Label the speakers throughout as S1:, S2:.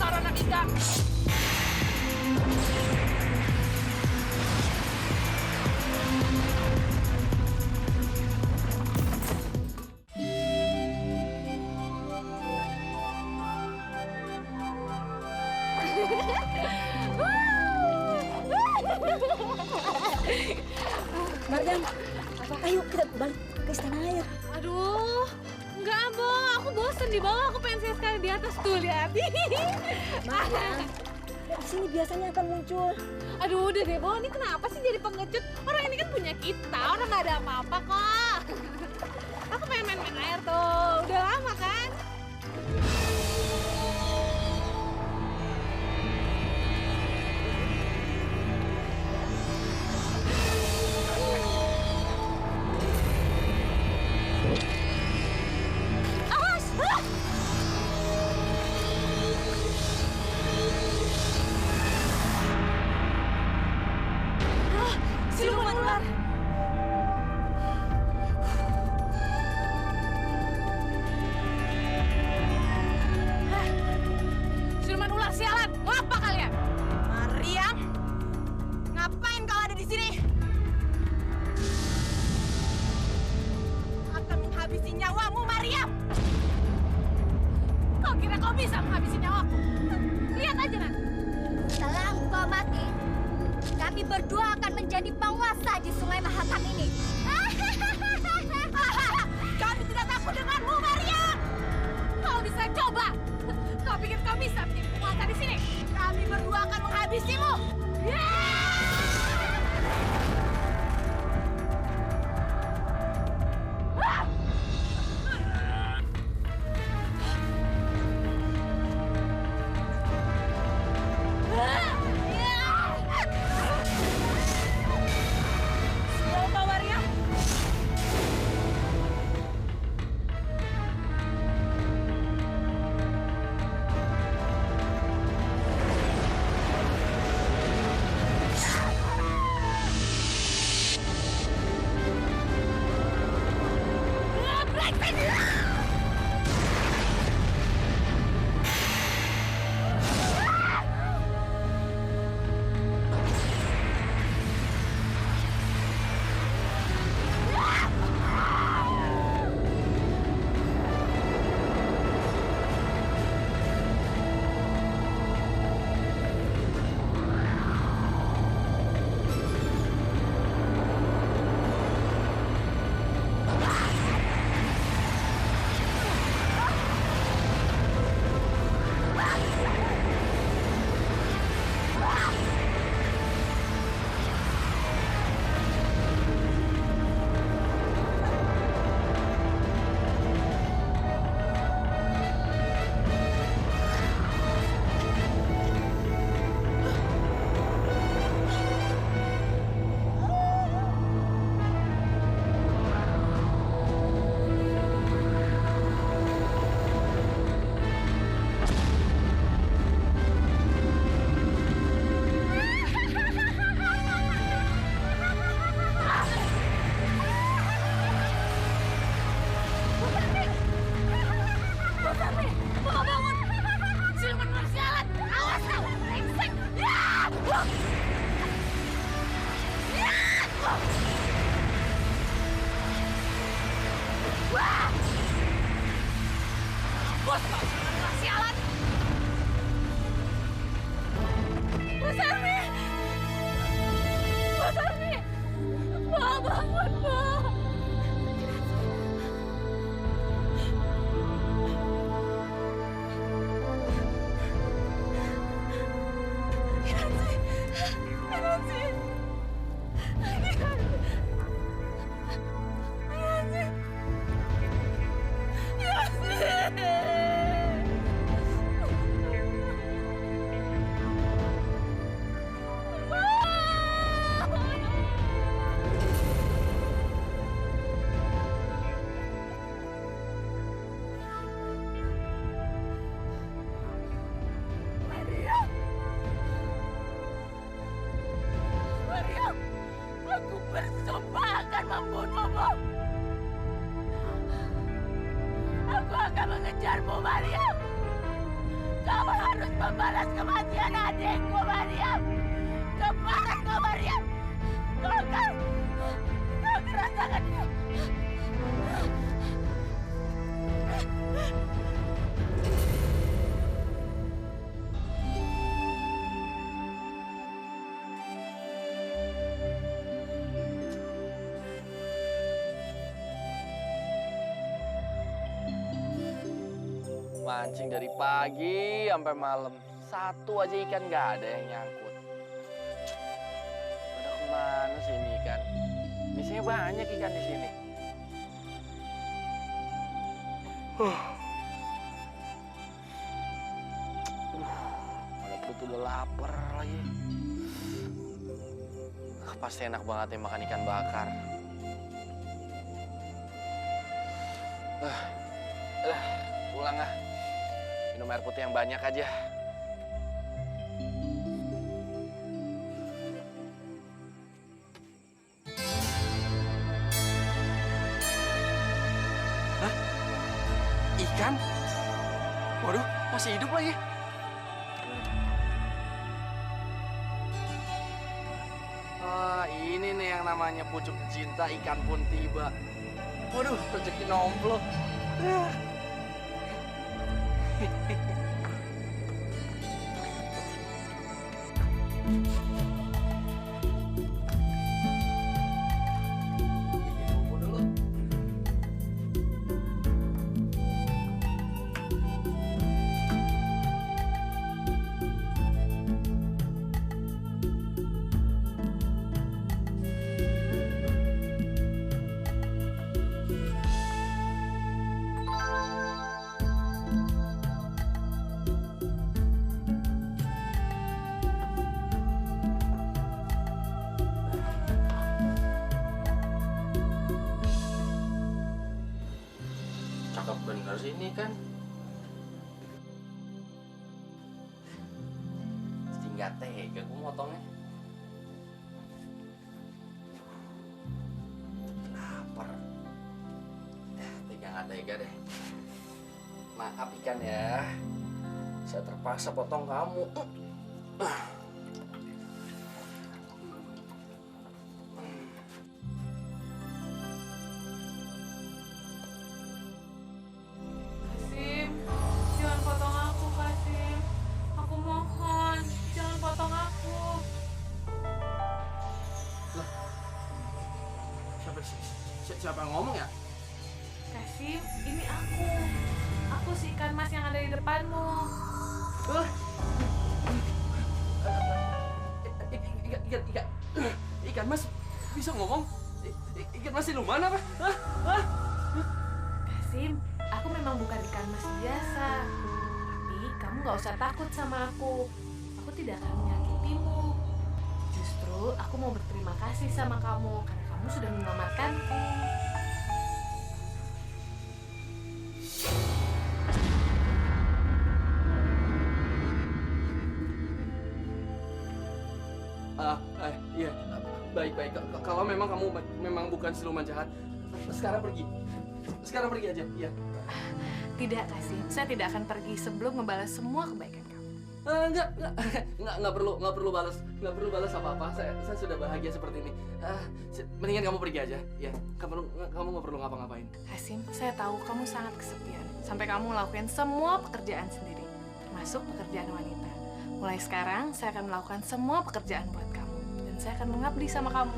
S1: dasar anak Ika.
S2: Maryam, ayo kita balik ke istana air.
S3: Aduh, enggak, Bo. Aku bosen di bawah. Aku pengen sekali di atas tuh, lihat.
S2: Maryam, di sini biasanya akan muncul.
S3: Aduh, udah deh, Bo. Ini kenapa sih jadi pengecut? Orang ini kan punya kita. Orang nggak ada apa-apa kok. Aku pengen main-main air tuh. Udah lama kan?
S2: Siluman ular.
S3: Siluman ular sialan. Mau apa kalian?
S2: Maryam, ngapain kau ada di sini? Akan menghabisi nyawamu, Maryam.
S3: Kau kira kau bisa menghabisi nyawaku? Lihat aja, Nan.
S4: Setelah engkau mati, kami berdua akan menjadi penguasa di Sungai Mahakam ini.
S3: Kami tidak takut denganmu, Maryam. Kau bisa coba. Kau pikir kau bisa menjadi penguasa di sini?
S2: Kami berdua akan menghabisimu. Sial kau, Maryam.
S3: Bos, kau siluman sialan. Mas Armi! Mas Armi! Bo, bangun, Bo! bersumpah akan membunuhmu. Aku akan mengejarmu, Maryam.
S4: Kamu harus membalas kematian adikku, Mariam. Cepat, kau Mariam. Kau akan rasakan.
S1: Mancing dari pagi sampai malam. Satu aja ikan nggak ada yang nyangkut. Ada kemana sih ini ikan? Biasanya banyak ikan di sini. Ada perut udah lapar lagi. Pasti enak banget ya makan ikan bakar. Pulang ah. Minum air putih yang banyak aja. Hah? Ikan? Waduh, masih hidup lagi. Wah, ini nih yang namanya pucuk cinta, ikan pun tiba. Waduh, rezeki nomplok. Cakep bener sih ini kan. Jadi nggak tega gue motongnya. Lapar. Tega nggak tega deh. Maaf ikan ya. Saya terpaksa potong kamu. Siapa yang ngomong ya?
S3: Kasim, ini aku. Aku si ikan mas yang ada di depanmu.
S1: Ikan mas bisa ngomong? Ikan mas siluman apa?
S3: Kasim, aku memang bukan ikan mas biasa. Tapi kamu gak usah takut sama aku. Aku tidak akan menyakitimu. Justru aku mau berterima kasih sama kamu karena kamu sudah menyelamatkanku.
S1: Iya, baik. Kalau memang kamu memang bukan siluman jahat, sekarang pergi. Sekarang pergi aja, iya.
S3: Tidak, Kasim. Saya tidak akan pergi sebelum membalas semua kebaikan kamu.
S1: Nggak perlu balas apa-apa. Saya sudah bahagia seperti ini. Mendingan kamu pergi aja, ya. Kamu nggak perlu ngapa-ngapain.
S3: Kasim, saya tahu kamu sangat kesepian. Sampai kamu melakukan semua pekerjaan sendiri, termasuk pekerjaan wanita. Mulai sekarang, saya akan melakukan semua pekerjaan buat kamu. Dan saya akan mengabdi sama kamu.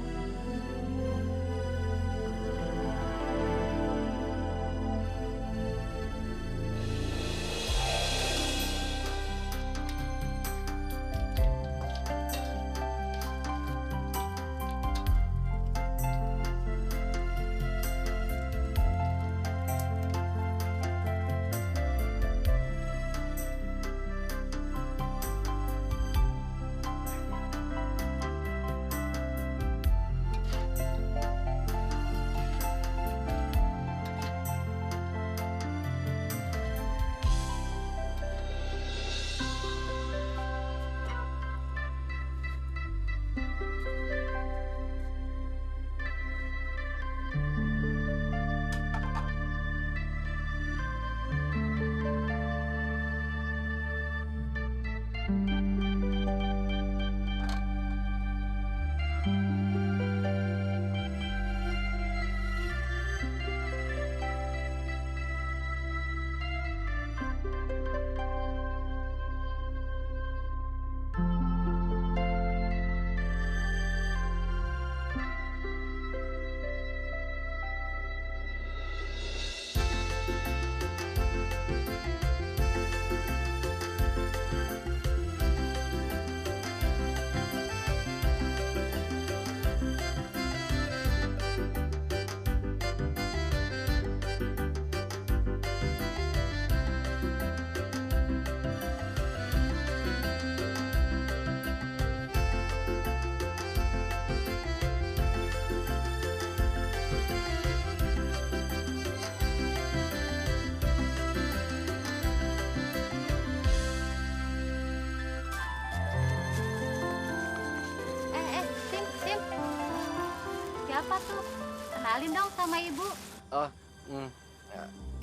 S5: kenalin dong sama ibu.
S1: Oh,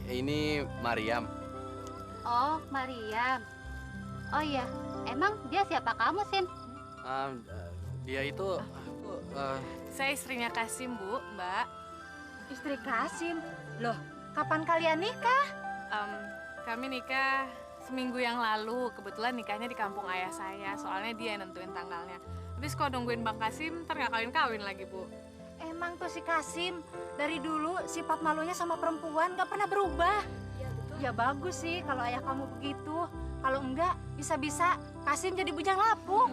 S1: ini Mariam.
S5: Oh, Mariam. Oh iya, emang dia siapa kamu, Sim?
S1: Dia itu
S3: Saya istrinya Kasim, Bu, Mbak.
S2: Istri Kasim. Loh, kapan kalian nikah?
S3: Kami nikah seminggu yang lalu. Kebetulan nikahnya di kampung ayah saya. Soalnya dia yang nentuin tanggalnya. Habis kalau nungguin Bang Kasim, ntar nggak kawin-kawin lagi, Bu.
S2: Emang tuh si Kasim dari dulu sifat malunya sama perempuan gak pernah berubah.
S3: Iya, betul.
S2: Ya bagus sih kalau ayah kamu begitu. Kalau enggak, bisa-bisa Kasim jadi bujang lapuk.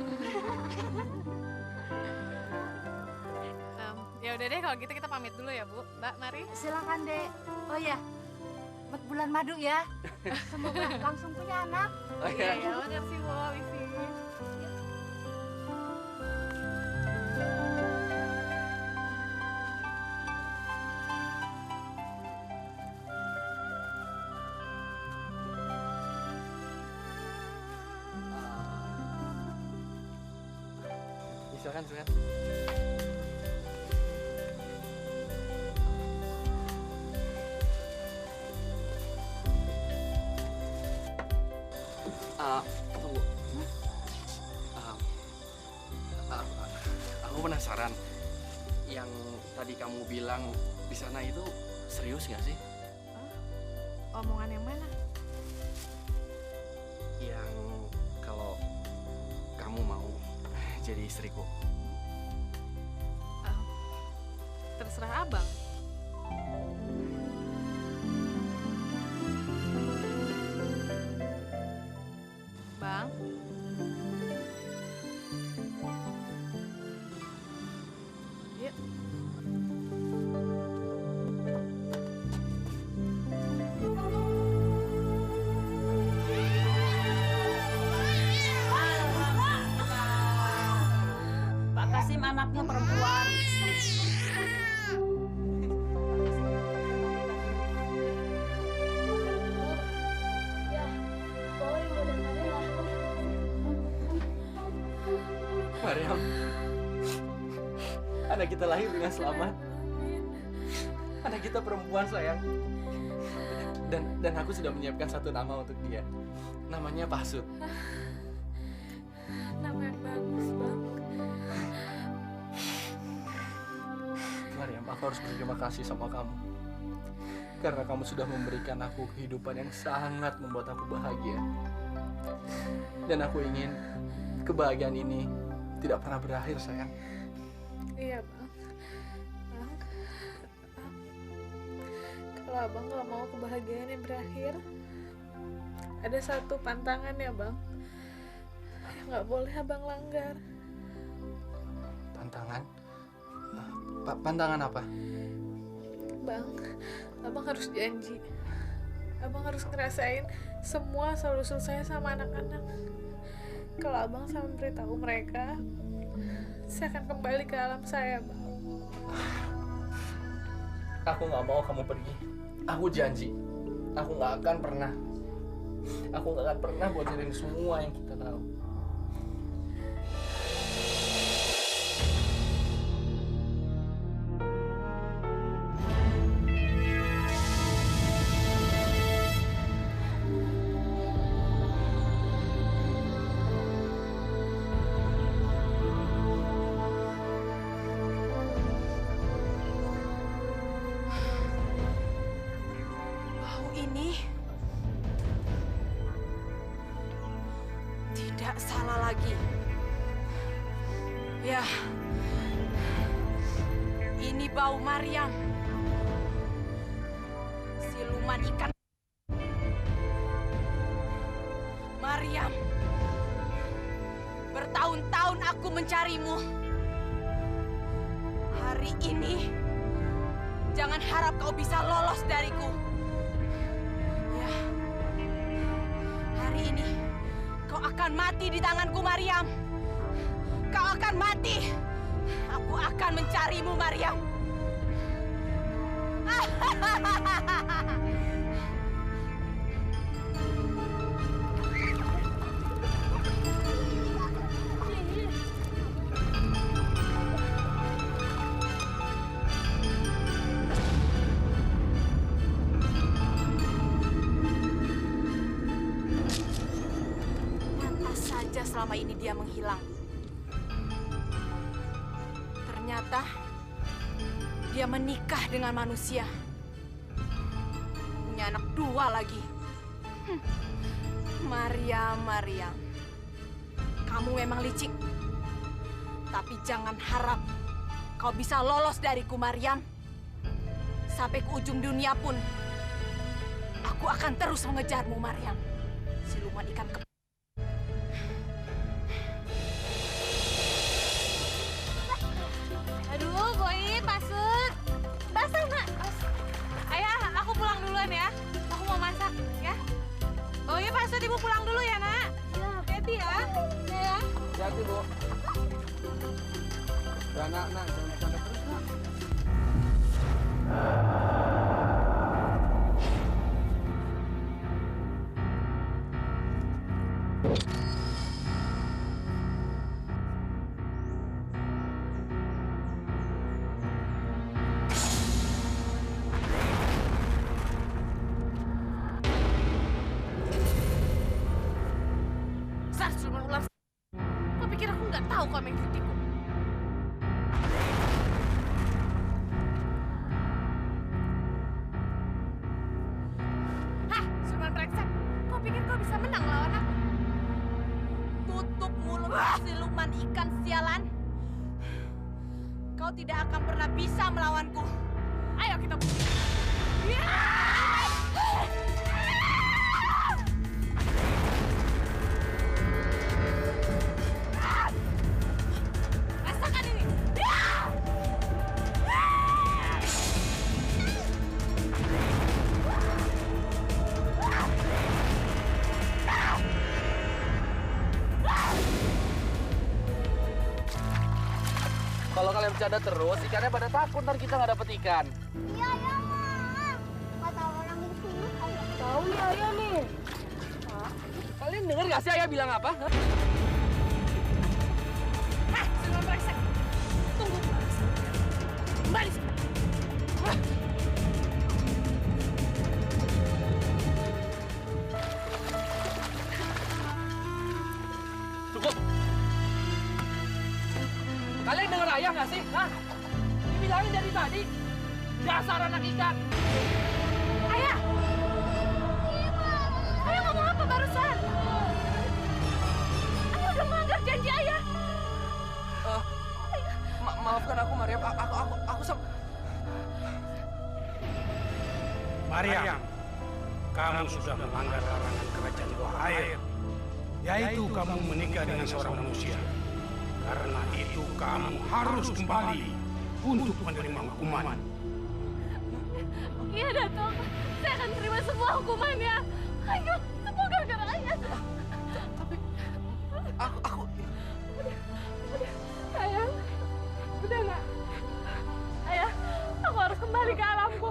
S3: Ya udah deh, kalau gitu kita pamit dulu ya, Bu. Mbak, mari.
S2: Silakan, Dek. Oh ya, buat bulan madu ya. Semoga langsung punya anak.
S1: oh ya.
S3: Ya, bener sih, Bu. Isi.
S1: Silakan, silakan. Tunggu. Aku penasaran. Yang tadi kamu bilang di sana itu serius nggak sih?
S3: Omongan yang mana?
S1: Yang kalau kamu mau jadi istriku.
S3: Terserah Abang. Bang. Yuk.
S4: Pak Kasim anaknya perempuan.
S1: Mariam, anak kita lahir dengan selamat. Anak kita perempuan, sayang. Dan aku sudah menyiapkan satu nama untuk dia. Namanya Pasut.
S3: Nama yang bagus, Bang.
S1: Mariam, aku harus berterima kasih sama kamu. Karena kamu sudah memberikan aku kehidupan yang sangat membuat aku bahagia. Dan aku ingin kebahagiaan ini tidak pernah berakhir, sayang.
S3: Iya, Bang. Bang. Kalau Abang nggak mau kebahagiaan yang berakhir, ada satu pantangan ya, Bang. Yang nggak boleh Abang langgar.
S1: Pantangan? Pantangan apa?
S3: Bang, Abang harus janji. Abang harus ngerasain semua selalu selesai sama anak-anak. Kalau Abang sama beritahu mereka, saya akan kembali ke alam saya, Bang.
S1: Aku nggak mau kamu pergi. Aku janji. Aku nggak akan pernah. Aku nggak akan pernah bocorin semua yang kita tahu.
S2: Bau ini tidak salah lagi. Ya, ini bau Mariam, siluman ikan. Mariam, bertahun-tahun aku mencarimu. Hari ini, jangan harap kau bisa lolos dariku. Ya, hari ini kau akan mati di tanganku, Mariam. Kau akan mati. Aku akan mencarimu, Mariam. selama ini dia menghilang. Ternyata dia menikah dengan manusia. Punya anak 2 lagi. Maryam, kamu memang licik. Tapi jangan harap kau bisa lolos dariku, Maryam. Sampai ke ujung dunia pun, aku akan terus mengejarmu, Maryam. Siluman ikan ke...
S3: Aduh, Boy, pasut. Basah, Nak. Ayah, aku pulang duluan ya. Aku mau masak, ya. Oh iya, pasut, Ibu pulang dulu ya, Nak. Ya, hati ya. Ya.
S1: Hati, Bu. Ya, nak, jangan bercanda terus, nak.
S3: Besar, siluman ular. Kau pikir aku nggak tahu kau mengikutiku? Hah, siluman brengsek. Kau pikir kau bisa menang lawan aku?
S2: Tutup mulut, siluman ikan sialan. Kau tidak akan pernah bisa melawanku.
S3: Ayo kita buktikan.
S2: Rasakan ini.
S1: Kalau kalian bercanda terus, ikannya pada takut, ntar kita nggak dapet ikan.
S5: Iya, ya, Mak. Kata orang di sini kan nggak
S3: Tahu nih ayah nih.
S1: Kalian denger nggak sih ayah bilang apa? Hah?
S2: Hah, siluman brengsek. Tunggu. Kembali.
S1: Cukup. Kalian denger ayah nggak sih? Hah? Dibilangin dari tadi. Dasar anak ikan.
S3: Ayah! Ayah ngomong apa barusan? Ayah udah melanggar janji ayah.
S1: Maafkan aku, Maryam. Aku
S6: Maryam, kamu sudah melanggar larangan kerajaan bawah air, yaitu kamu menikah dengan seorang manusia. Karena itu kamu harus kembali untuk menerima hukuman.
S3: Iya, Datuk. Saya akan terima semua hukumannya. Ayo, semua gara-gara ayah.
S1: aku
S3: Sayang, udah nggak? Ayah, aku harus kembali ke alamku.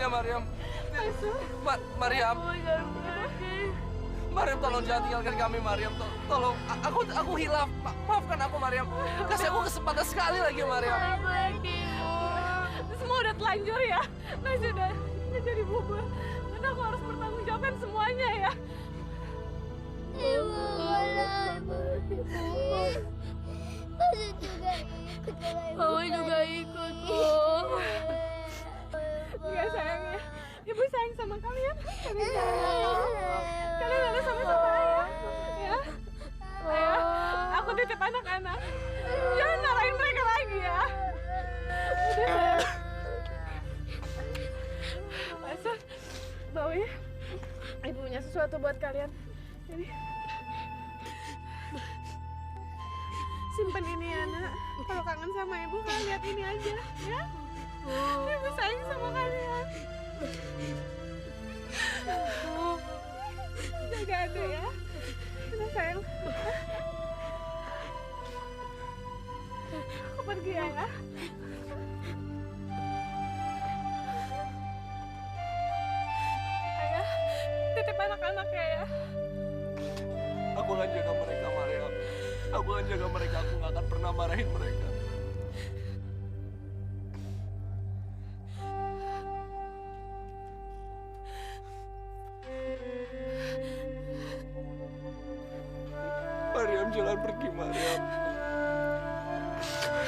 S1: tidak, Maryam.
S3: Asyik.
S1: Maryam,
S3: Oh, jangan pergi.
S1: Maryam, tolong jangan tinggalkan kami, Maryam. Tolong, aku hilaf. Maafkan aku, Maryam. Kasih aku kesempatan sekali lagi, Maryam.
S3: Pergi, Bu. Semua udah telanjur ya. Nasi udah jadi bubur. Dan aku harus bertanggung jawabkan semuanya ya.
S5: Ibu, Mama juga ikut, Bu.
S3: Enggak sayang ya. Ibu sayang sama kalian. Kalian sayang. Kalian harus sama-sama ayah. Ya. Ayah, aku titip anak-anak. Jangan marahin mereka lagi ya. Udah sayang. Pasal, Bawi, Ibu punya sesuatu buat kalian. Ini. Simpen ini ya, Nak. Kalau kangen sama Ibu, kalian lihat ini aja, ya. Ibu sayang sama kalian. Jaga adek ya. Kita sayang. Aku pergi ya. Ayah, titip anak-anak ya.
S1: Aku akan jaga mereka, Maryam. Aku akan jaga mereka. Aku nggak akan pernah marahin mereka. jangan pergi Maryam.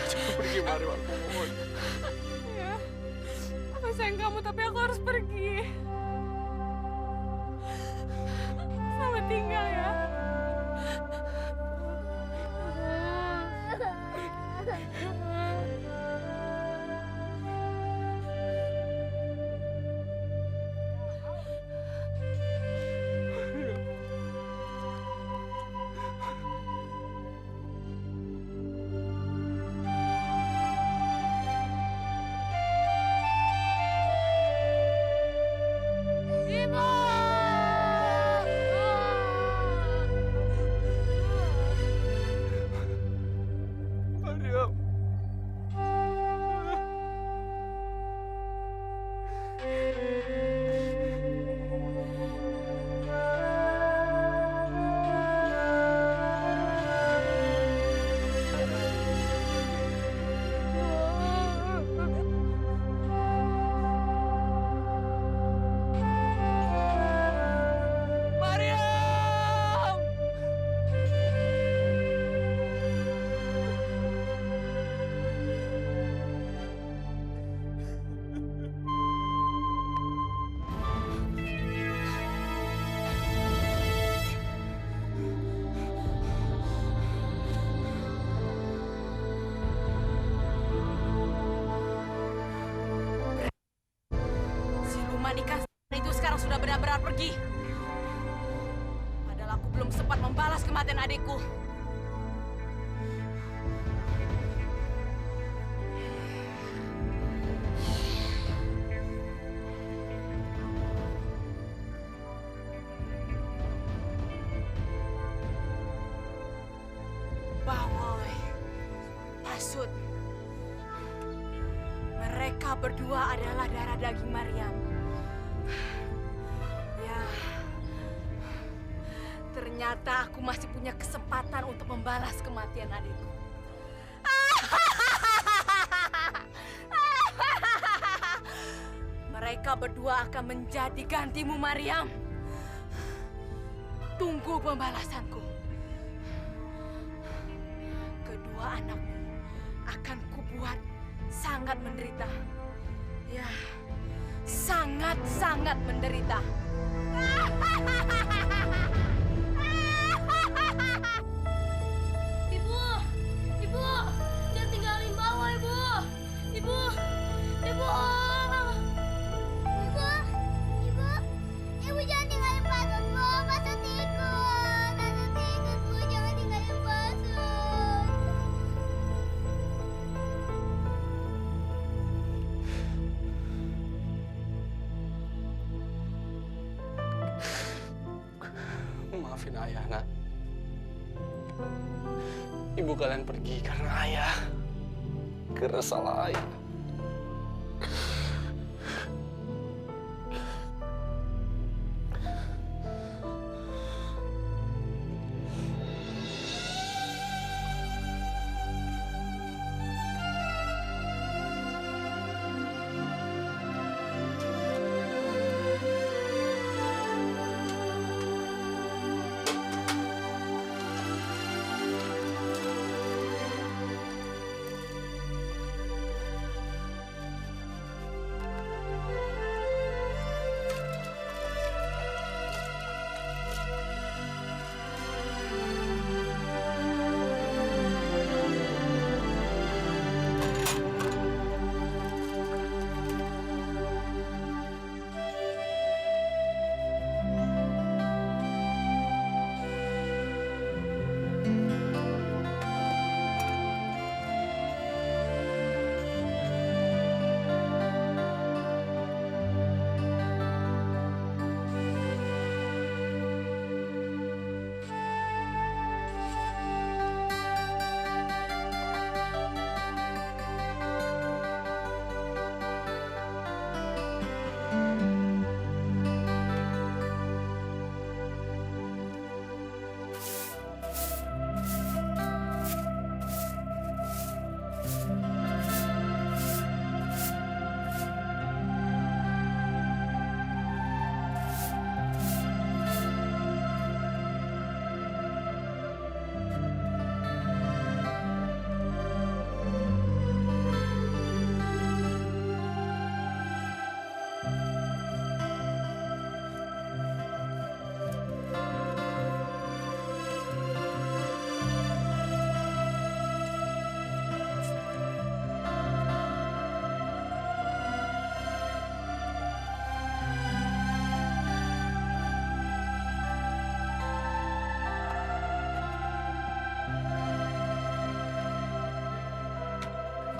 S1: Jangan pergi Maryam, aku mohon.
S3: Ya, aku sayang kamu tapi aku harus pergi. Selamat tinggal ya.
S1: Maryam. Maryam!
S2: Siluman ikan itu sekarang sudah benar-benar pergi. Padahal aku belum sempat membalas kematian adikku. Bawoy, Pasut, mereka berdua adalah darah daging Maryam. Ya, ternyata aku masih punya kesempatan untuk membalas kematian adikku. Mereka berdua akan menjadi gantimu, Maryam. Tunggu pembalasanku. Kedua anakmu akan kubuat sangat menderita. Ya, sangat-sangat menderita.
S3: Ibu, ibu, jangan tinggalin Bawa, ibu. Ibu, ibu.
S7: Ibu jangan tinggalin Pasut, Bu. Pasut ikut. Pasut ikut, Bu. Jangan tinggalin Pasut.
S1: Maafin ayah, nak. Ibu kalian pergi karena ayah. Karena salah ayah.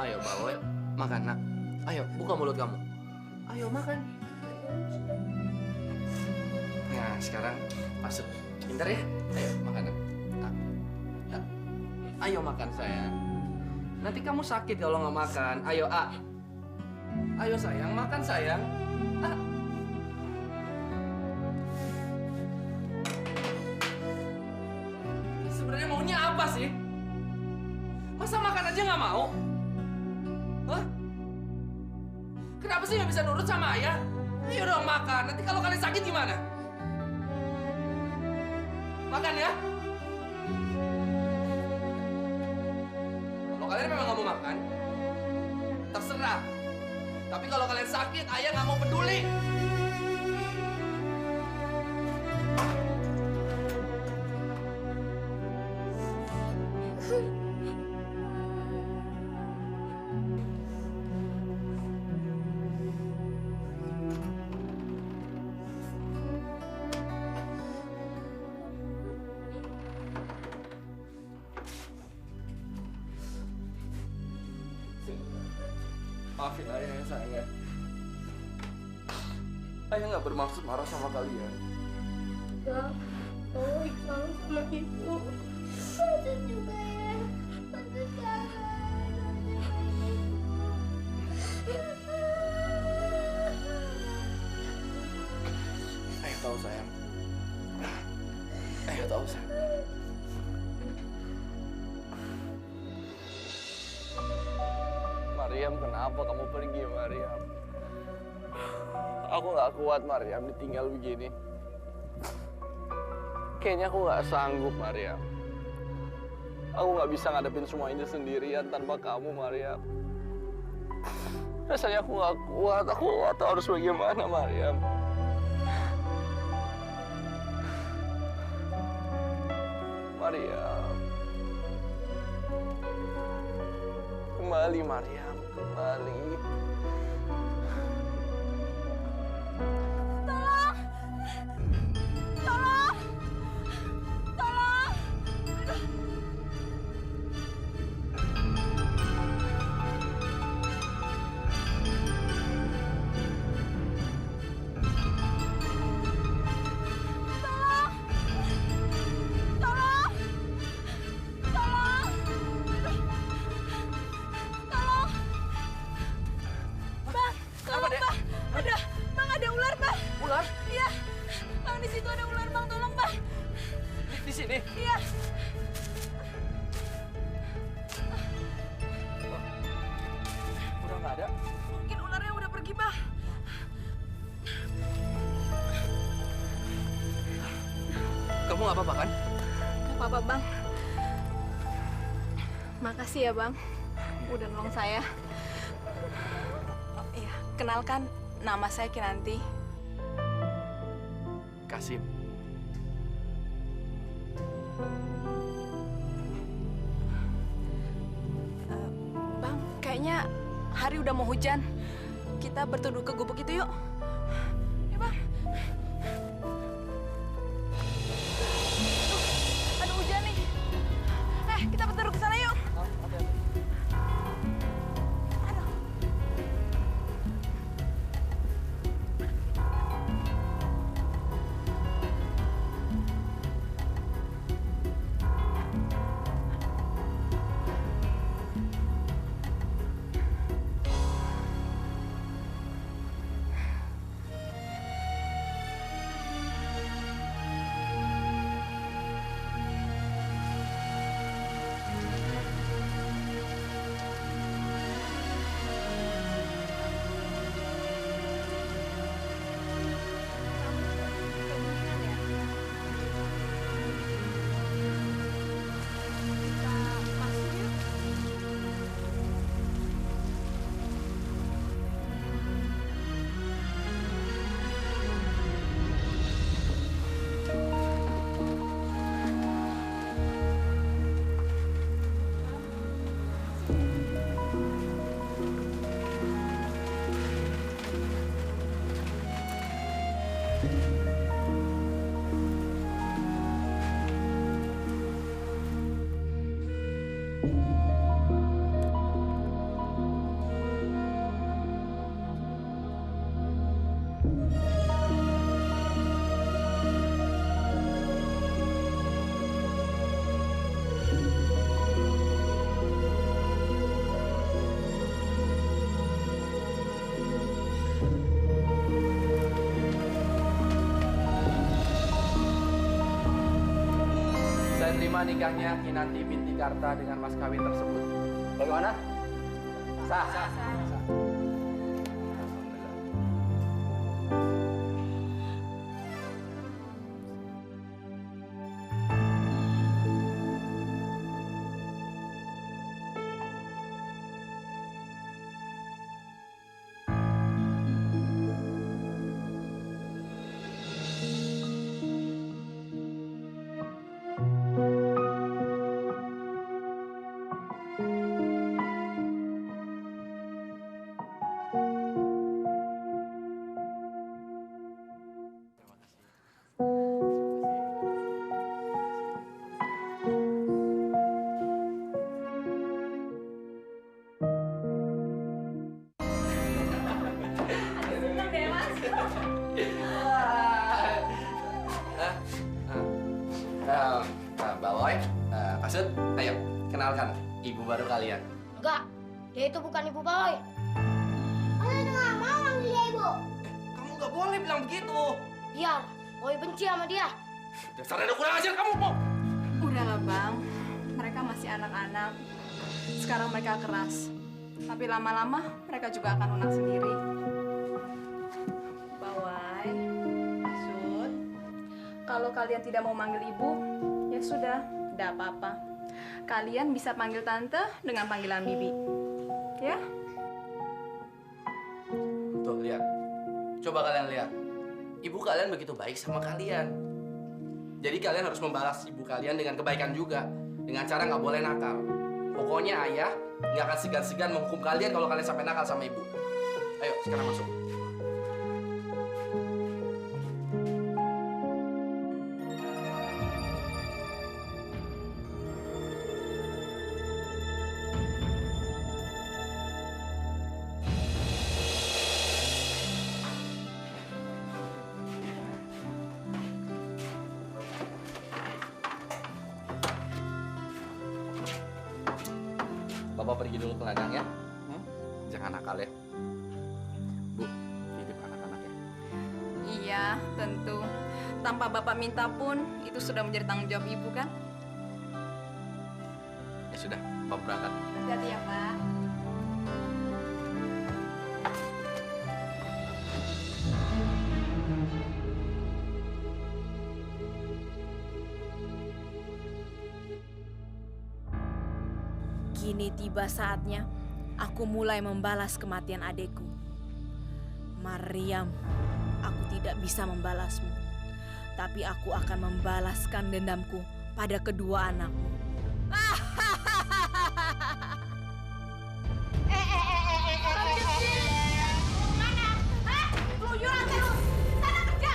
S1: Ayo bawa, makan nak. Ayo buka mulut kamu. Ayo makan. Nah sekarang masuk. Pintar ya. Ayo makan nak. Ayo makan sayang. Nanti kamu sakit kalau nggak makan. Ayo Ayo sayang, makan sayang. Sebenarnya maunya apa sih? Masa makan aja nggak mau? Hah? Kenapa sih nggak bisa nurut sama ayah? Ayo dong makan. Nanti kalau kalian sakit gimana? Makan ya. Kalau kalian memang nggak mau makan, terserah. Tapi kalau kalian sakit, ayah nggak mau peduli. Maafin ayah ya sayang ya. Ayah nggak bermaksud marah sama kalian.
S7: Bang, kamu selalu sama ibu. Tante juga ya. Tante
S1: Ayah tahu sayang. Ayah tahu sayang. Mariam, kenapa kamu pergi, Mariam? Aku nggak kuat, Mariam, ditinggal begini. Kayaknya aku nggak sanggup, Mariam. Aku nggak bisa ngadepin semua ini sendirian tanpa kamu, Mariam. Rasanya aku nggak kuat. Aku nggak tahu harus bagaimana, Mariam. Mariam. Kembali, Mariam. Kembali.
S2: Tolong! Tolong! Tolong! Tolong! Tolong! Tolong! Tolong! Bang, tolong Bang. Bang ada ular Bang.
S1: Ular?
S2: Iya. Bang di situ ada ular Bang, tolong Bang.
S1: Di sini?
S2: Iya.
S1: Udah nggak ada?
S2: Mungkin ularnya udah pergi Bang.
S1: Kamu nggak apa-apa kan?
S2: Gak apa-apa Bang. Makasih ya Bang, udah nolong saya. Oh, iya, kenalkan nama saya Kinanti.
S1: Kasim.
S2: Bang, kayaknya hari udah mau hujan. Kita bertuduh ke gubuk itu yuk. Ya Bang. Tuh, ada hujan nih. Kita bertuduh ke sana yuk. Aduh.
S1: menerima nikahnya Kinanti binti Karta dengan mas kawin tersebut. Bagaimana? Sah.
S8: Mbak Boy, Kasut, ayo kenalkan ibu baru kalian.
S7: Enggak, dia itu bukan ibu Boy. Kalian nggak mau manggil dia ibu?
S8: Kamu nggak boleh bilang begitu.
S7: Biar Boy benci sama dia.
S8: Dasar ada kurang ajar kamu, Po.
S2: Udahlah bang, mereka masih anak-anak. Sekarang mereka keras, tapi lama-lama mereka juga akan lunak sendiri. Bawai, Sud, kalau kalian tidak mau manggil ibu, ya sudah, tidak apa-apa. Kalian bisa panggil tante dengan panggilan bibi, ya?
S8: Tuh lihat, coba kalian lihat. Ibu kalian begitu baik sama kalian. Jadi kalian harus membalas ibu kalian dengan kebaikan juga, dengan cara nggak boleh nakal. Pokoknya ayah nggak akan segan-segan menghukum kalian kalau kalian sampai nakal sama ibu. Ayo sekarang masuk. Bapak pergi dulu ke ladang ya. Jangan nakal ya. Bu, titip anak-anak ya.
S2: Iya, tentu. Tanpa bapak minta pun, itu sudah menjadi tanggung jawab ibu kan?
S8: Ya sudah, Bapak berangkat.
S2: Hati-hati ya Pak. Kini tiba saatnya aku mulai membalas kematian adekku. Maryam, aku tidak bisa membalasmu. Tapi aku akan membalaskan dendamku pada kedua anakmu.
S7: Mana? Hah? Keluyuran terus. Sana kerja.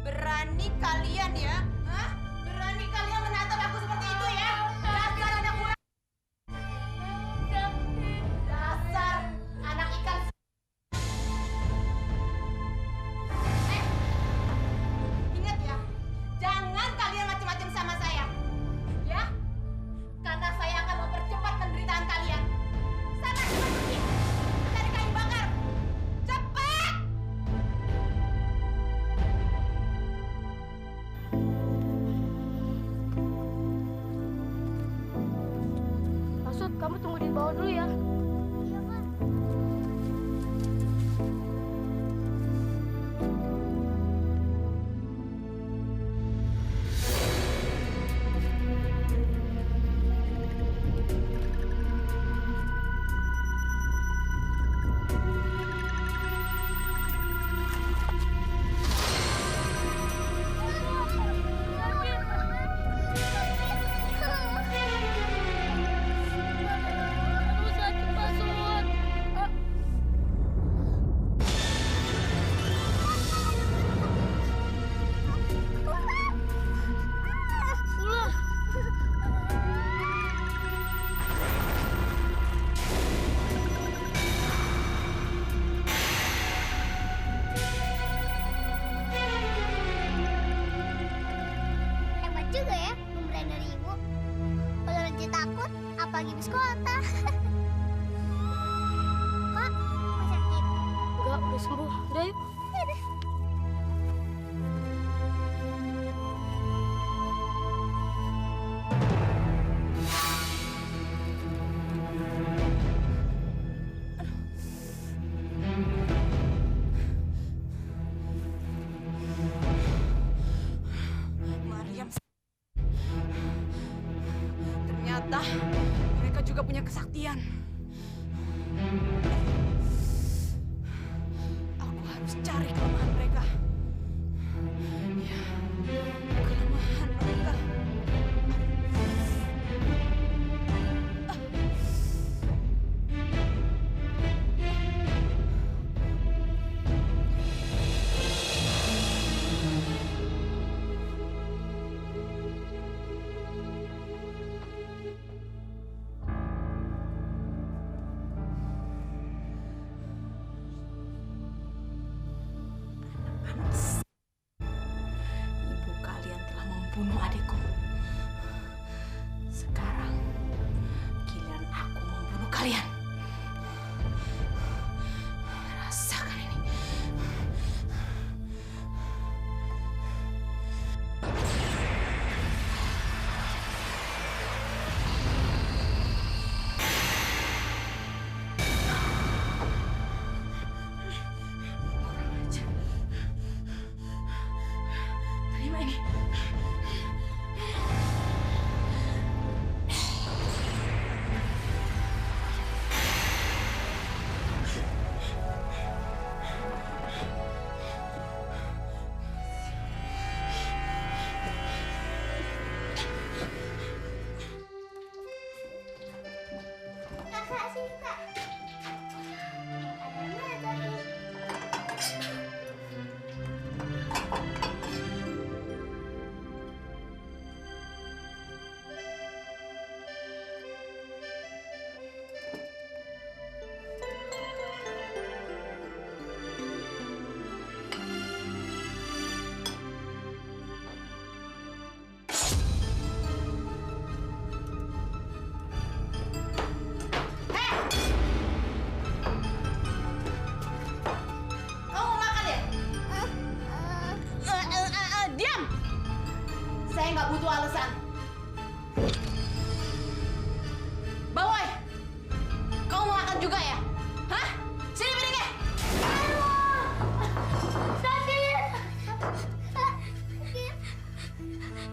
S2: Berani kalian ya? Hah? Berani kalian menatap aku seperti itu ya? Dasar anak gue. Dasar anak ikan. Ingat ya, jangan kalian macam-macam sama saya. Ya? Karena saya akan mempercepat penderitaan kalian. Sana cepat pergi. Cari kayu bakar. Cepat!
S7: Maksud kamu tunggu di bawah dulu ya. Iya, Kak. Aduh, sakit Masud. Hebat juga ya pemberian dari ibu. Kalau Raja takut, apalagi bis kota. Kak, masih sakit? Enggak, udah sembuh. Udah yuk.
S2: kesaktian. Aku harus cari kelemahan mereka. Ya, kelemahan mereka. Ibu kalian telah membunuh adikku. Sekarang giliran aku membunuh kalian. Rasakan ini. Kurang ajar. Terima ini.
S7: Kakak sini kak. Ada mana tadi?
S2: Kamu mau makan ya? Diam! Saya nggak butuh alasan. Bawoy, kamu mau makan juga ya? Hah? Sini piringnya.
S7: Sakit.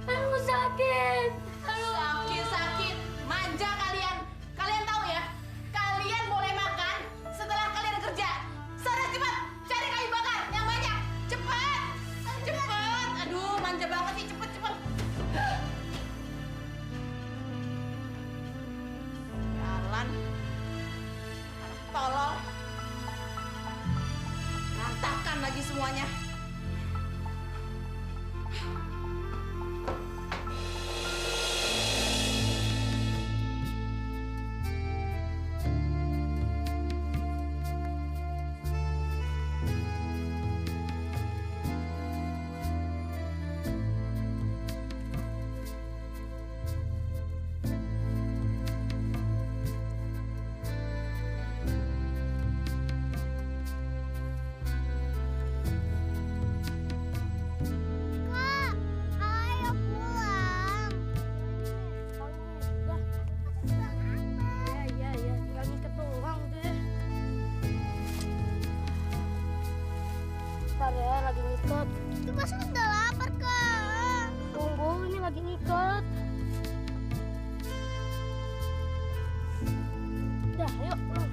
S7: Aku sakit.
S2: Sakit. Manja kalian. Kalian tahu ya? Kalian boleh makan setelah kalian kerja. Sana cepat, cari kayu bakar yang banyak. Cepat. Cepat. Aduh, manja banget sih. Cepat. Jalan. Anak tolol. Berantakan lagi semuanya.
S7: Kak, ayo pulang. Ya, tinggal ngikat doang deh. Bentar ya, lagi ngikat. Itu masuk udah lapar, Kak. Tunggu, ini lagi ngikat. Udah, ayo pulang.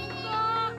S7: Buka.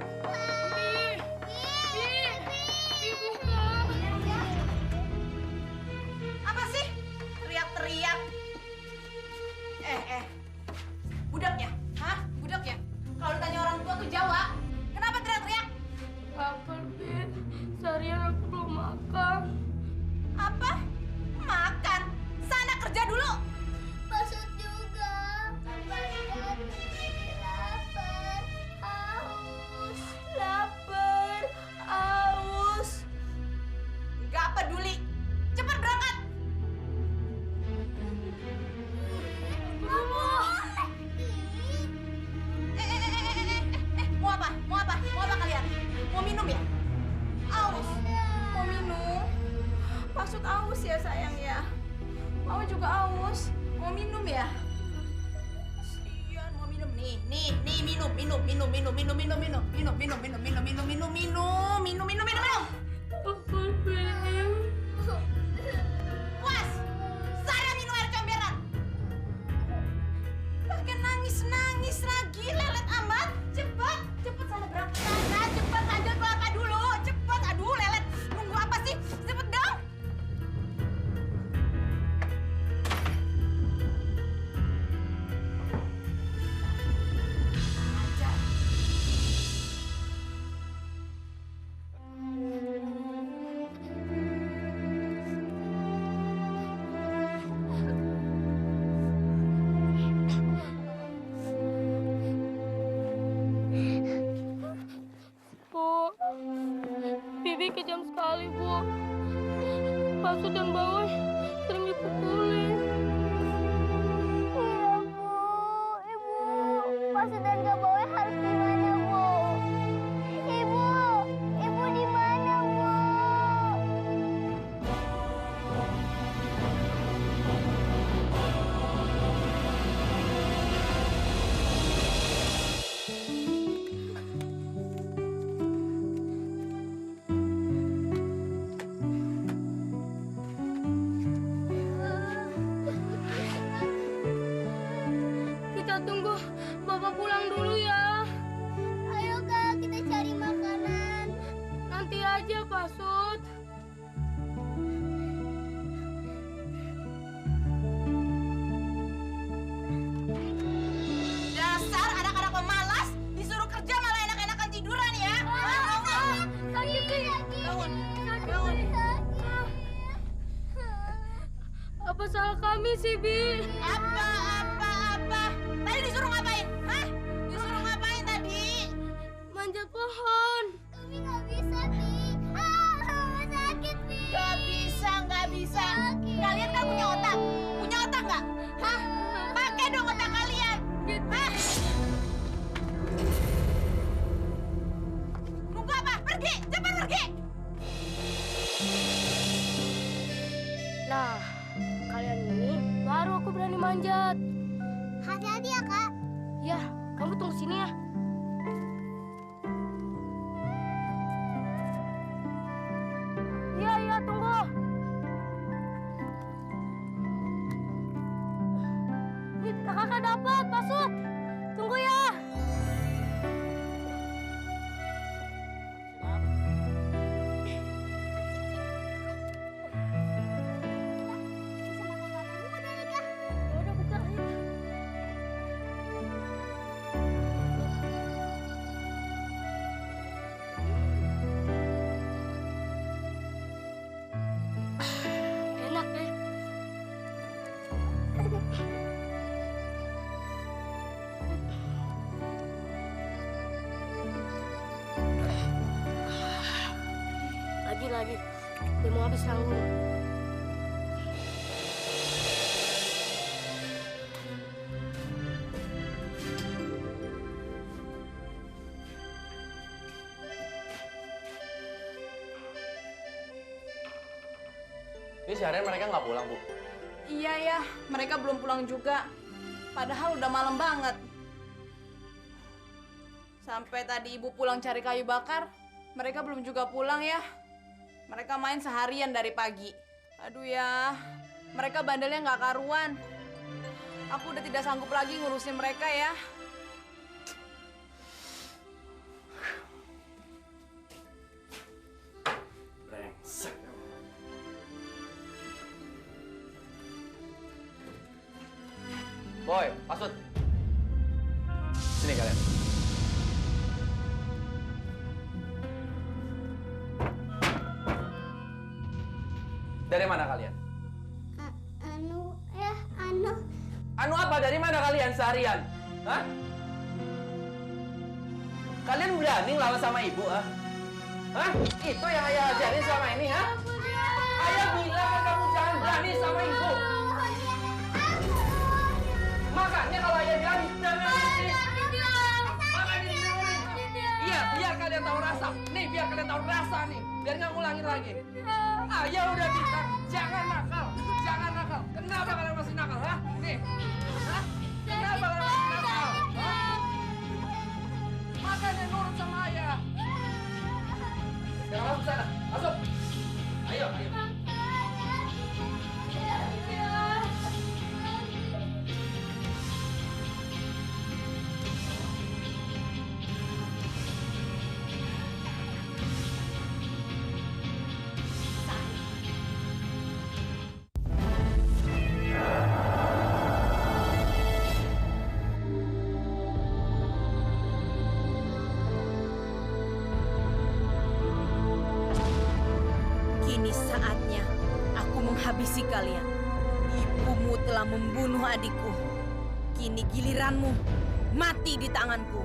S2: juga aus. Mau minum ya? Kasian mau minum. Nih, minum. Puas. Sarah minum air comberan. Pakai nangis lagi, lelet amat. Cepet sana berangkat sana. Cepet lanjut kelapa dulu. Cepet, aduh lelet. Nunggu apa sih? Cepet dong.
S9: Bu, Bibi kejam sekali, Bu. Pasut dan Bawoy sering dipukulin.
S7: Iya, Bu. Ibu, Pasut dan Kak Bawoy harus gimana, Bu? Ibu di mana, Bu?
S9: Kita tunggu Bapak pulang dulu ya.
S7: Ayo, Kak, kita cari makanan.
S9: Nanti aja, Pasut.
S2: Dasar anak-anak pemalas, disuruh kerja malah enak-enakan tiduran ya.
S9: Sakit, Bi.
S2: Bangun.
S9: Apa salah kami sih, Bi?
S2: Apa? Tadi disuruh ngapain? Hah? Disuruh ngapain tadi?
S9: Manjat pohon.
S7: Kami nggak bisa, Bi. Mama sakit, Bi.
S2: Gak bisa. Kalian kan punya otak? Punya otak nggak? Hah? Pakai dong otak kalian. Hah? Nunggu apa? Pergi! Cepat pergi!
S9: Nah, kalian ini baru aku berani manjat.
S7: Hati-hati ya, Kak.
S9: Ya, kamu tunggu sini ya. Iya, tunggu. Nih, kakak dapat, Pasut. Tunggu ya. Ya udah buka, ayo. Enak ya. Lagi. Udah mau habis tanggung.
S8: Ini seharian mereka nggak pulang, Bu.
S2: Iya ya, mereka belum pulang juga. Padahal udah malam banget. Sampai tadi ibu pulang cari kayu bakar, mereka belum juga pulang ya. Mereka main seharian dari pagi. Aduh ya, mereka bandelnya nggak karuan. Aku udah tidak sanggup lagi ngurusin mereka ya.
S8: Brengsek. Boy, Pasut. Sini kalian. Dari mana kalian?
S7: Anu.
S8: Anu apa? Dari mana kalian seharian? Hah? Kalian berani ngelawan sama ibu, ah? Hah? Itu yang ayah ajarin selama ini, ha? Ayah bilang kamu jangan berani sama ibu. Makanya kalau ayah bilang jangan berisik. Makanya didengerin. Iya, biar kalian tahu rasa. Nih, biar kalian tahu rasa nih. Biar nggak ngulangin lagi. Ayah udah bilang jangan nakal, jangan nakal. Kenapa kalian
S2: habisi kalian. Ibumu telah membunuh adikku. Kini giliranmu mati di tanganku.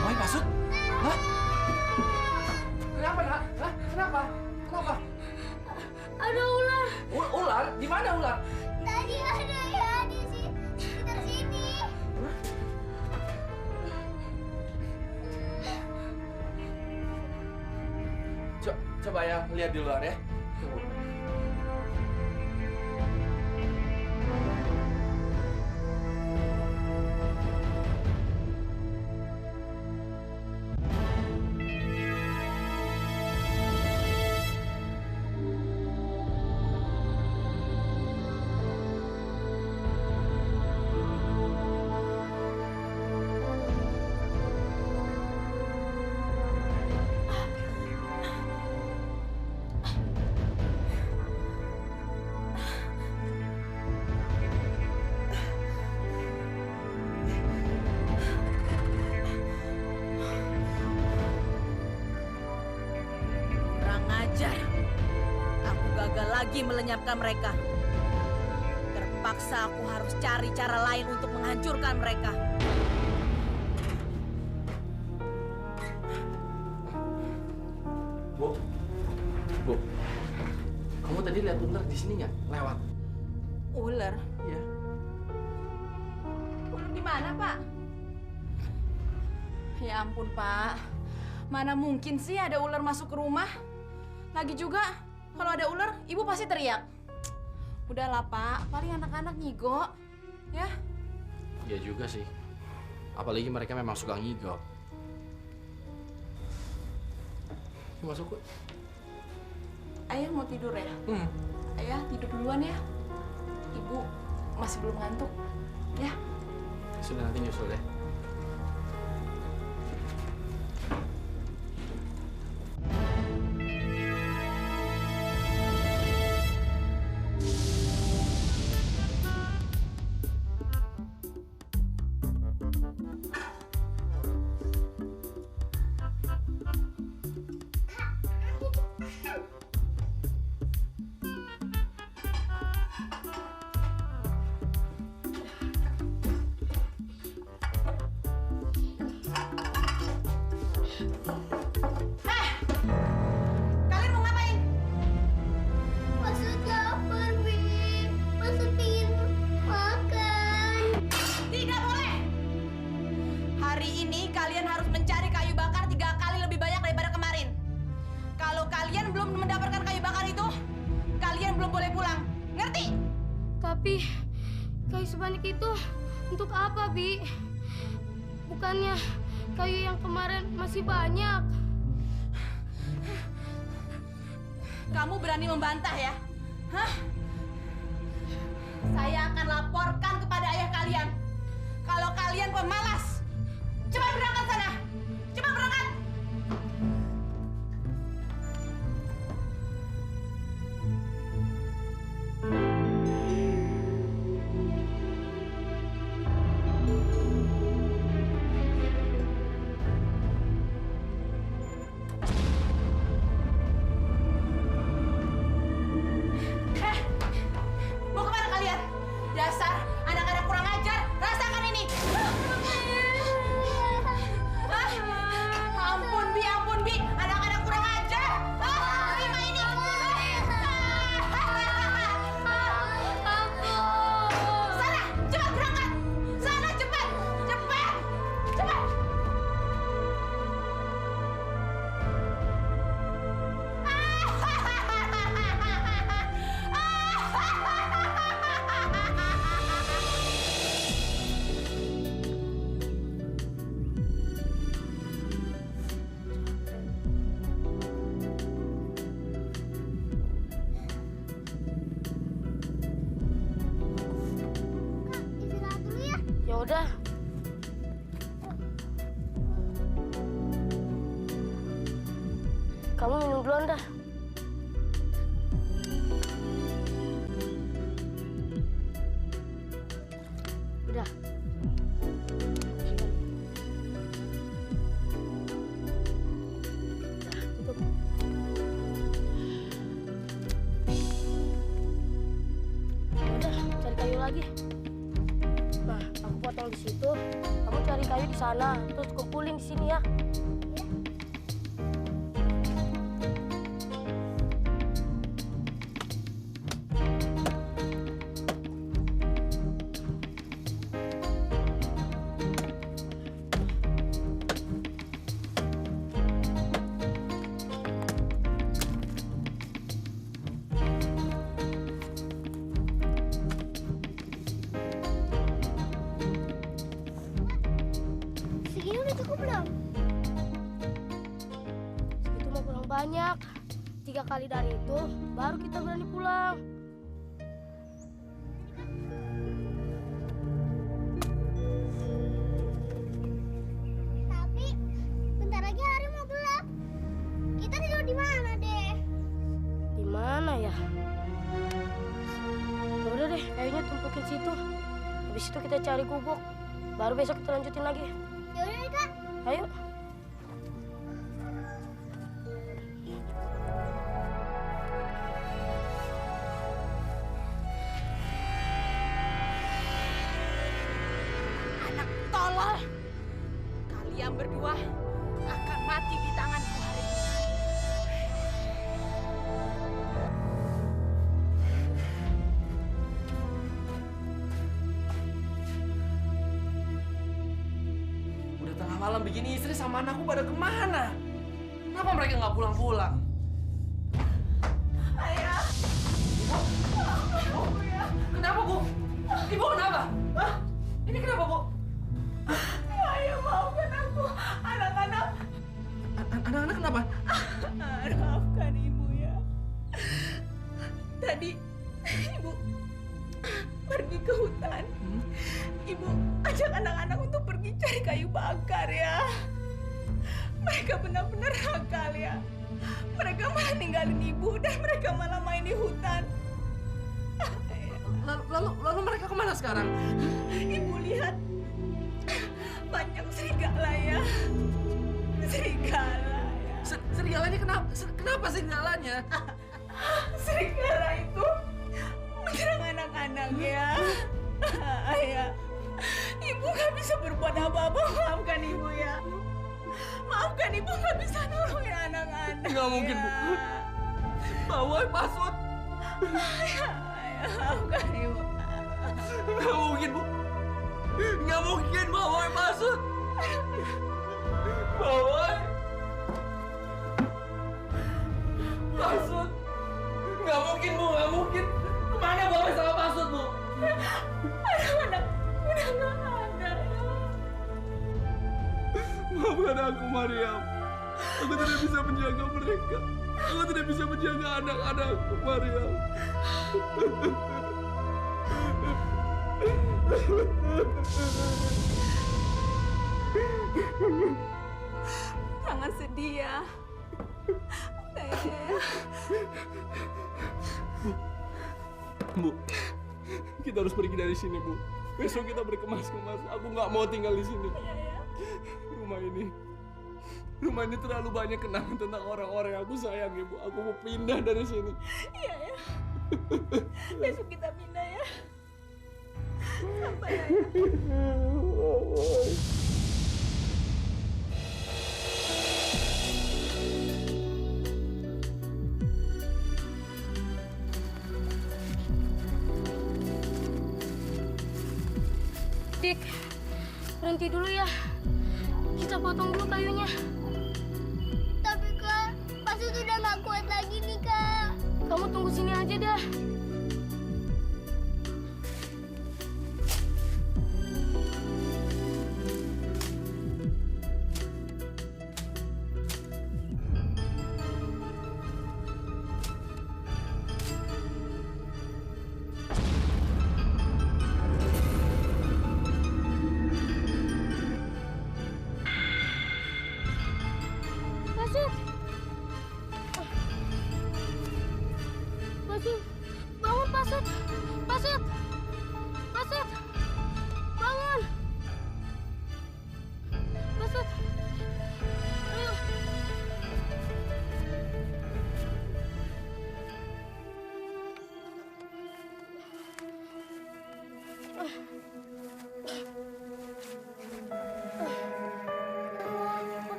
S8: Woi, Pasut? Hah? Kenapa, Nak? Hah? Kenapa? Kenapa?
S9: Ada ular.
S8: Ular? Di mana ular?
S7: Tadi ada ya di sekitar sini.
S8: Coba ya, lihat di luar ya.
S2: Kurang ajar. Aku gagal lagi melenyapkan mereka. Terpaksa aku harus cari cara lain untuk menghancurkan mereka.
S8: Bu, kamu tadi lihat ular di sini nggak? Lewat.
S2: Ular?
S8: Iya.
S2: Ular di mana, Pak? Ya ampun, Pak. Mana mungkin sih ada ular masuk ke rumah? Lagi juga, kalau ada ular, ibu pasti teriak. Udahlah, Pak. Paling anak-anak ngigo. Ya?
S8: Iya juga sih. Apalagi mereka memang suka ngigau. Masuk, Bu.
S2: Ayah mau tidur ya? Ayah tidur duluan ya. Ibu masih belum ngantuk. Ya?
S8: Sudah, nanti nyusul ya.
S2: Kalian mau ngapain?
S7: Pasut lapar, Bi. Pasut ingin makan.
S2: Tidak boleh! Hari ini kalian harus mencari kayu bakar 3 kali lebih banyak daripada kemarin. Kalau kalian belum mendapatkan kayu bakar itu, kalian belum boleh pulang. Ngerti?
S9: Tapi kayu sebanyak itu untuk apa, Bi? Bukannya kayu yang kemarin masih banyak.
S2: Kamu berani membantah ya? Hah? Saya akan laporkan kepada ayah kalian. Kalau kalian pemalas, cepat berangkat sana. Cepat berangkat. Mau kemana kalian? Dasar anak-anak kurang ajar. Rasakan ini. Ampun, Bi. Ampun, Bi. Anak-anak kurang ajar. Terima ini. Sana, cepat berangkat. Sana, cepat. Cepat. Cepat.
S7: Kak, istirahat dulu ya.
S9: Ya udah. Kamu minum duluan dah. Udah. Tutup. Udah, cari kayu lagi. Nah, aku potong di situ. Kamu cari kayu di sana, terus kumpulin di sini ya.
S7: Segini udah cukup belum?
S9: Itu mau kurang banyak. 3 kali dari itu, baru kita berani pulang.
S7: Tapi bentar lagi hari mau gelap. Kita tidur di mana deh?
S9: Di mana ya? Udah deh, kayaknya tumpukin situ. Habis itu kita cari gubuk. Baru besok kita lanjutin lagi.
S7: Ya udah deh, Kak.
S9: Ayo.
S2: Anak tolol. Kalian berdua akan mati di tanganku hari ini.
S8: Udah tengah malam begini, istri sama anakku pada kemana? Kenapa mereka nggak pulang-pulang?
S2: Ayah.
S8: Ibu? Kenapa, Bu? Ibu kenapa? Hah? Ini kenapa, Bu?
S2: Ayah, maafkan aku. Anak-anak.
S8: Anak-anak kenapa?
S2: Maafkan ibu ya. Tadi ibu pergi ke hutan. Ibu ajak anak-anak untuk pergi cari kayu bakar ya. Mereka benar-benar nakal ya. Mereka malah ninggalin ibu dan mereka malah main di hutan.
S8: Lalu mereka kemana sekarang?
S2: Ibu lihat banyak serigala ya. Serigala ya.
S8: Serigalanya kenapa? Kenapa serigalanya?
S2: Serigala itu menyerang anak-anak ya. Ayah, ibu nggak bisa berbuat apa-apa. Maafkan ibu ya. Maafkan ibu nggak bisa nolongin anak-anak.
S8: Nggak mungkin, Bu. Bawa pasut.
S2: Ayah, maafkan ibu.
S8: Nggak mungkin, Bu. Nggak mungkin bawa pasut. Bawa pasut. Nggak mungkin, Bu. Nggak mungkin. Kemana bawa sama pasut, Bu?
S2: Anak-anak udah nggak ada.
S1: Maafkan aku, Mariam. Aku tidak bisa menjaga mereka. Aku tidak bisa menjaga anak-anakku, Mariam.
S2: Jangan sedih ya.
S1: Bu, kita harus pergi dari sini, Bu. Besok kita berkemas-kemas. Aku nggak mau tinggal di sini. Rumah ini terlalu banyak kenangan tentang orang-orang yang aku sayang, Ibu. Aku mau pindah dari sini.
S2: Iya ya. Besok kita pindah ya. Sampai ya.
S9: Dik, berhenti dulu ya. Kita potong dulu kayunya.
S7: Tapi Kak, Pasut udah nggak kuat lagi nih Kak.
S9: Kamu tunggu sini aja dah.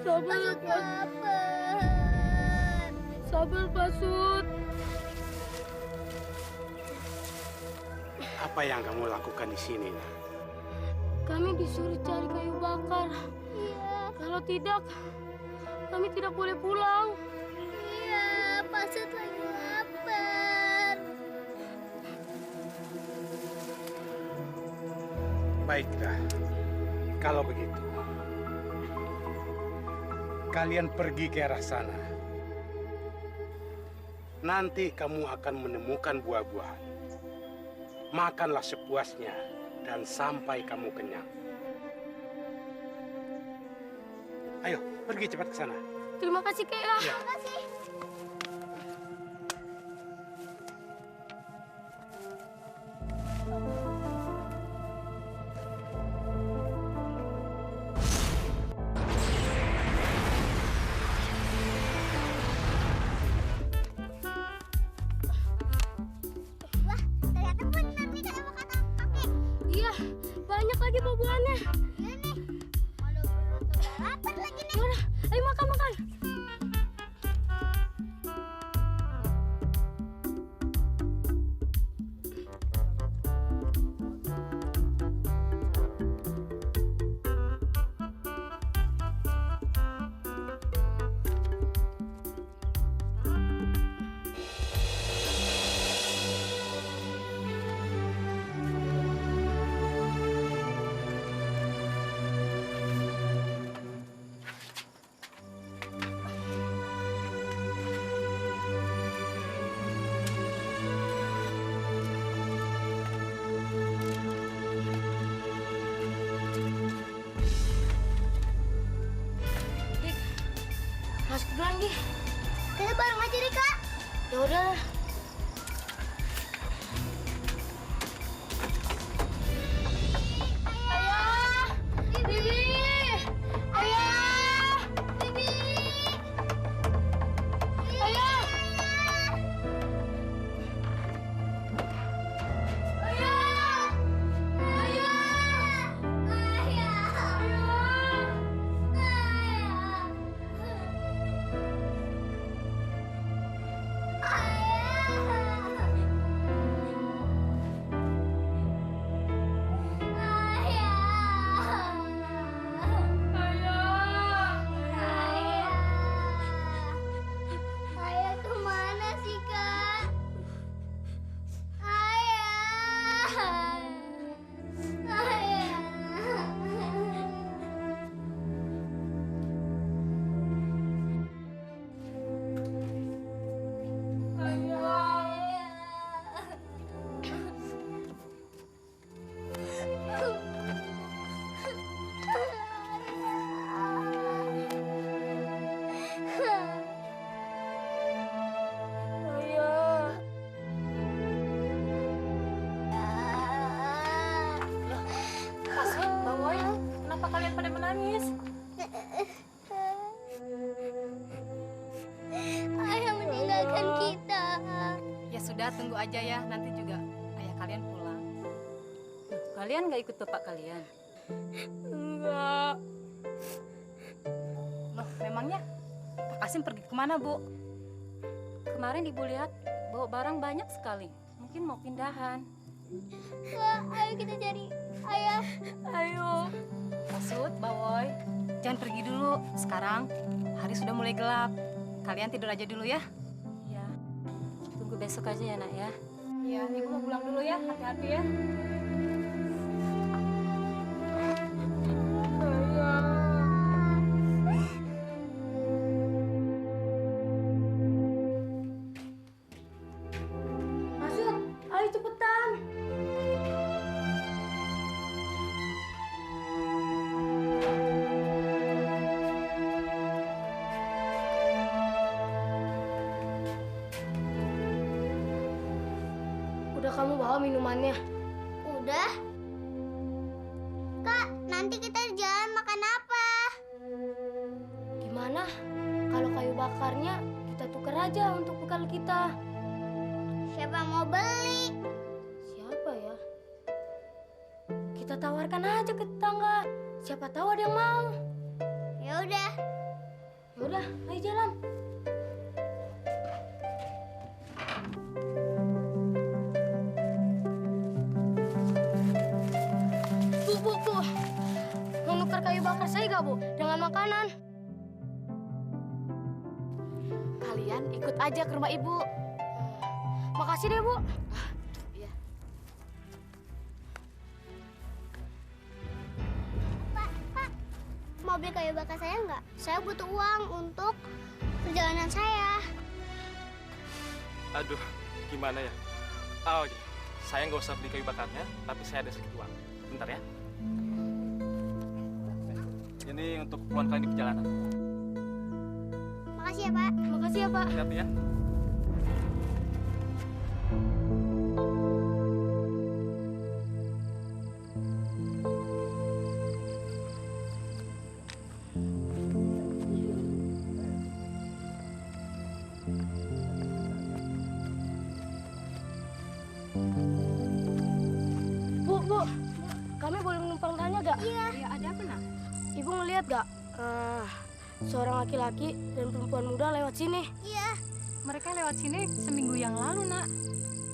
S9: Sabar, sabar, Pasut.
S6: Apa yang kamu lakukan di sini, nak?
S9: Kami disuruh cari kayu bakar.
S7: Iya,
S9: Kalau tidak, kami tidak boleh pulang.
S7: iya, Pasut lagi lapar.
S6: Baiklah, kalau begitu, kalian pergi ke arah sana. Nanti kamu akan menemukan buah-buahan. Makanlah sepuasnya dan sampai kamu kenyang. Ayo, pergi cepat ke sana.
S9: Terima kasih, Kek. Ya.
S6: Iya.
S7: Wah, ternyata benar nih kayak apa kata kakek.
S9: Iya, banyak lagi buah-buahannya.
S7: Iya nih. Kalau udah lapar lagi nih.
S9: Yaudah, ayo makan, makan. Dik, masuk duluan, Gi.
S7: Kita bareng aja deh, Kak.
S9: Yaudah. Ayah! Bibi! Ayah!
S7: Bibi.
S9: Ayah! Ayah!
S7: Ayah kemana sih, Kak? Ayah. Ayah.
S3: Pasut, Bang Boy, kenapa kalian pada menangis?
S7: Ayah meninggalkan kita.
S2: Ya sudah, tunggu aja ya. Nanti juga ayah kalian pulang.
S10: Kalian nggak ikut bapak kalian?
S9: Enggak.
S2: Loh, memangnya Pak Kasim pergi kemana, Bu?
S10: Kemarin ibu lihat bawa barang banyak sekali. Mungkin mau pindahan.
S7: Kak, ayo kita cari ayah.
S9: Ayo.
S2: Pasut, Bawoy, jangan pergi dulu. Sekarang hari sudah mulai gelap. Kalian tidur aja dulu ya.
S10: Ya, tunggu besok aja ya nak ya.
S2: Iya, Ibu mau pulang dulu ya. Hati-hati ya.
S9: Masuk. Ayo cepetan. Udah kamu bawa minumannya?
S7: Udah. Kak, nanti kita di jalan makan apa?
S9: Gimana kalau kayu bakarnya kita tukar aja untuk bekal kita?
S7: Siapa mau beli?
S9: Siapa ya? Kita tawarkan aja ke tetangga. Siapa tahu ada yang mau.
S7: Ya udah.
S9: Udah, ayo jalan. Bu. Mau nuker kayu bakar saya gak, Bu? Dengan makanan.
S2: Kalian ikut aja ke rumah ibu.
S9: Makasih deh, Bu.
S2: Iya.
S7: Pak, mau beli kayu bakar saya nggak? Saya butuh uang untuk perjalanan saya.
S11: Aduh, gimana ya? Oh, iya. Saya nggak usah beli kayu bakarnya, tapi saya ada sedikit uang. Bentar ya. Ini untuk keperluan kalian di perjalanan.
S7: Makasih ya, Pak.
S9: Makasih ya, Pak.
S11: Hati-hati ya.
S9: Bu, kami boleh menumpang tanya gak?
S7: Iya.
S2: Iya, ada apa, Nak?
S9: Ibu ngeliat gak? Seorang laki-laki dan perempuan muda lewat sini.
S7: Iya.
S10: Mereka lewat sini seminggu yang lalu, Nak.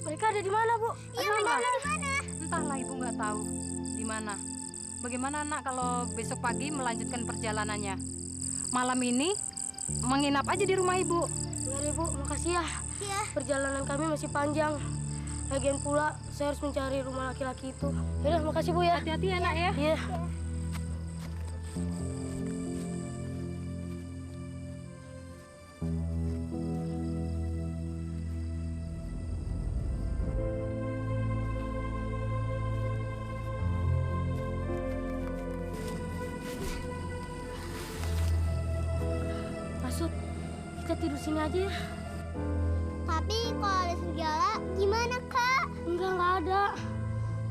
S9: Mereka ada di mana, Bu?
S7: Iya, mereka ada di mana?
S10: Entahlah, Ibu nggak tahu di mana. Bagaimana, Nak, kalau besok pagi melanjutkan perjalanannya? Malam ini menginap aja di rumah Ibu.
S9: Benar, Ibu. Makasih ya.
S7: Iya.
S9: Perjalanan kami masih panjang. Lagian pula, saya harus mencari rumah laki-laki itu. Yaudah, makasih, Bu ya.
S10: Hati-hati ya, Nak ya.
S9: Iya. Masuk, kita tidur sini aja ya.
S7: Tapi kalau ada serigala, gimana, Kak?
S9: Enggak ada.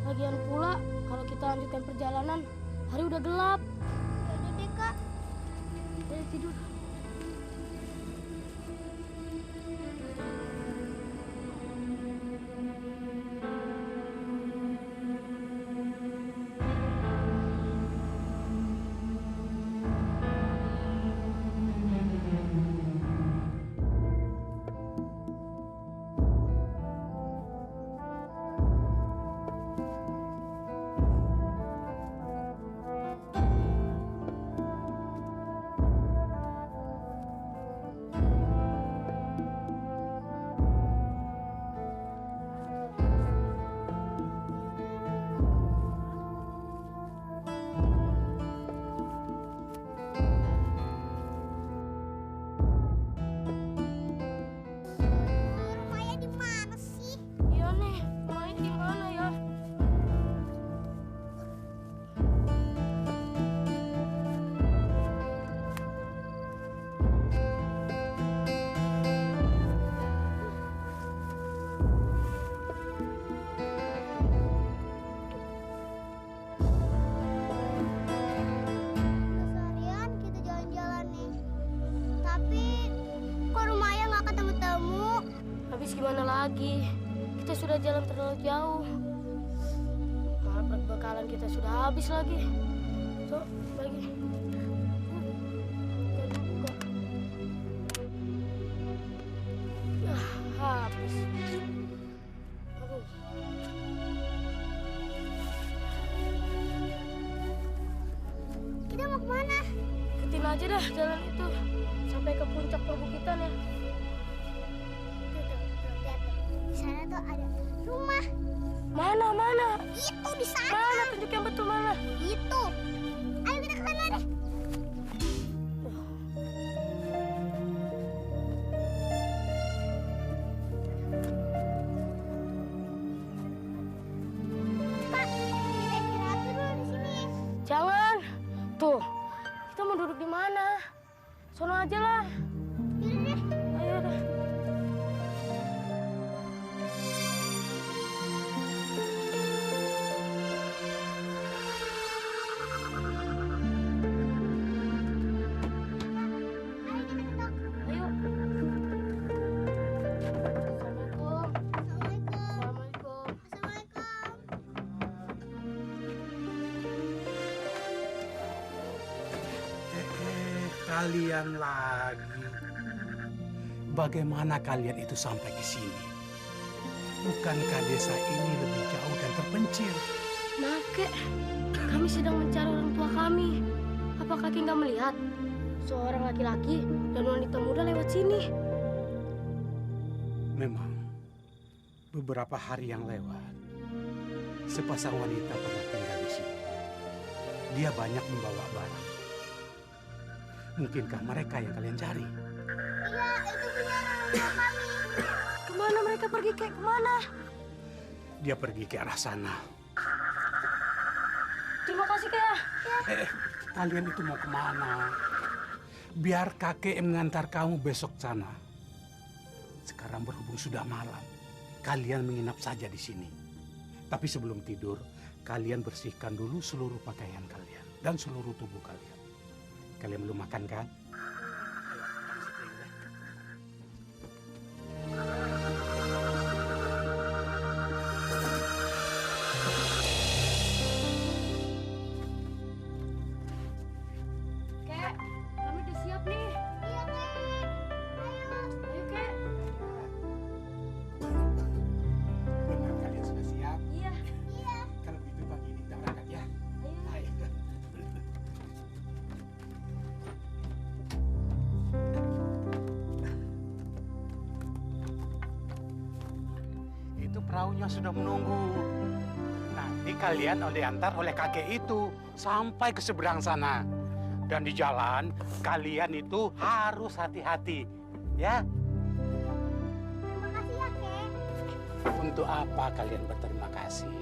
S9: Lagian pula, kalau kita lanjutkan perjalanan, hari udah gelap.
S7: Yaudah deh, Kak.
S9: Ayo tidur.
S7: Rumahnya di mana sih?
S9: Iya nih, main di mana ya?
S7: Seharian kita jalan-jalan nih. Tapi kok rumahnya nggak ketemu-temu?
S9: Habis gimana lagi? Kita sudah jalan terlalu jauh. Malah perbekalan kita sudah habis lagi. Tuh, lagi. Buka. Habis. Aduh.
S7: Kita mau kemana?
S9: Ikutin aja dah jalan itu. Sampai ke puncak perbukitan ya.
S7: Tuh, lihat tuh. Di sana tuh ada rumah.
S9: Mana?
S7: Itu di sana.
S9: Mana? Tunjuk yang betul mana?
S7: Itu. Ayo kita ke sana deh. Pak, kita istirahat dulu di sini.
S9: Jangan. Tuh, kita mau duduk di mana? Sono aja lah.
S7: Yaudah deh.
S9: Ayo dah.
S7: Ayo kita ketok.
S9: Ayo. Assalamualaikum.
S7: Assalamualaikum.
S9: Assalamualaikum.
S7: Assalamualaikum.
S6: Kalian lagi. Bagaimana kalian itu sampai ke sini? Bukankah desa ini lebih jauh dan terpencil?
S9: Maaf, Kek. Kami sedang mencari orang tua kami. Apa kakek nggak melihat? Seorang laki-laki dan wanita muda lewat sini.
S6: Memang, beberapa hari yang lewat, sepasang wanita pernah tinggal di sini. Dia banyak membawa barang. Mungkinkah mereka yang kalian cari?
S7: Iya, itu punya orang tua kami.
S9: Kemana mereka pergi, Kek? Kemana?
S6: Dia pergi ke arah sana.
S9: Terima kasih, Kek.
S6: Kalian itu mau kemana? Biar kakek mengantar kamu besok sana. Sekarang berhubung sudah malam, kalian menginap saja di sini. Tapi sebelum tidur, kalian bersihkan dulu seluruh pakaian kalian dan seluruh tubuh kalian. Kalian belum makan kan?
S9: Kek, kami udah siap nih.
S7: Iya, Kek.
S9: Ayo, Kek.
S6: Benar kalian sudah siap?
S9: Iya.
S6: Kalau begitu pagi ini kita berangkat ya. Ayo. Itu perahunya sudah menunggu. Nanti kalian diantar oleh kakek itu sampai ke seberang sana. Dan di jalan kalian itu harus hati-hati, ya.
S7: Terima kasih ya, Kek.
S6: Untuk apa kalian berterima kasih?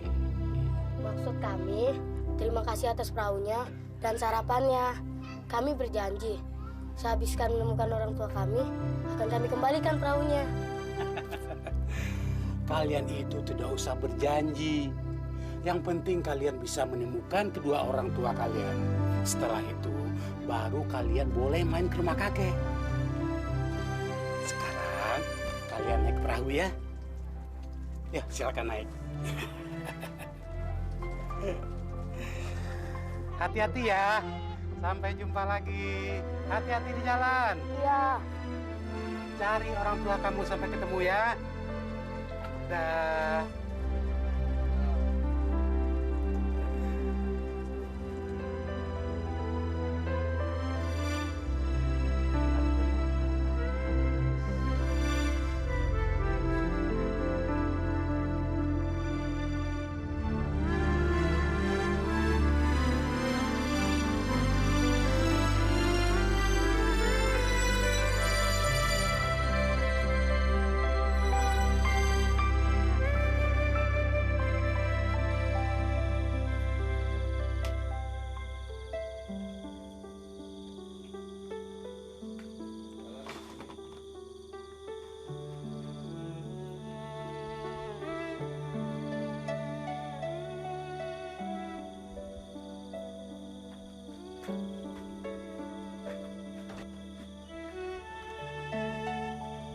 S9: Maksud kami, terima kasih atas perahunya dan sarapannya. Kami berjanji, sehabis kami menemukan orang tua kami, akan kami kembalikan perahunya.
S6: Kalian itu tidak usah berjanji. Yang penting kalian bisa menemukan kedua orang tua kalian. Setelah itu, baru kalian boleh main ke rumah kakek. Sekarang, kalian naik perahu ya. Ya, silakan naik. Hati-hati ya. Sampai jumpa lagi. Hati-hati di jalan.
S9: Iya.
S6: Cari orang tua kamu sampai ketemu ya. Dah.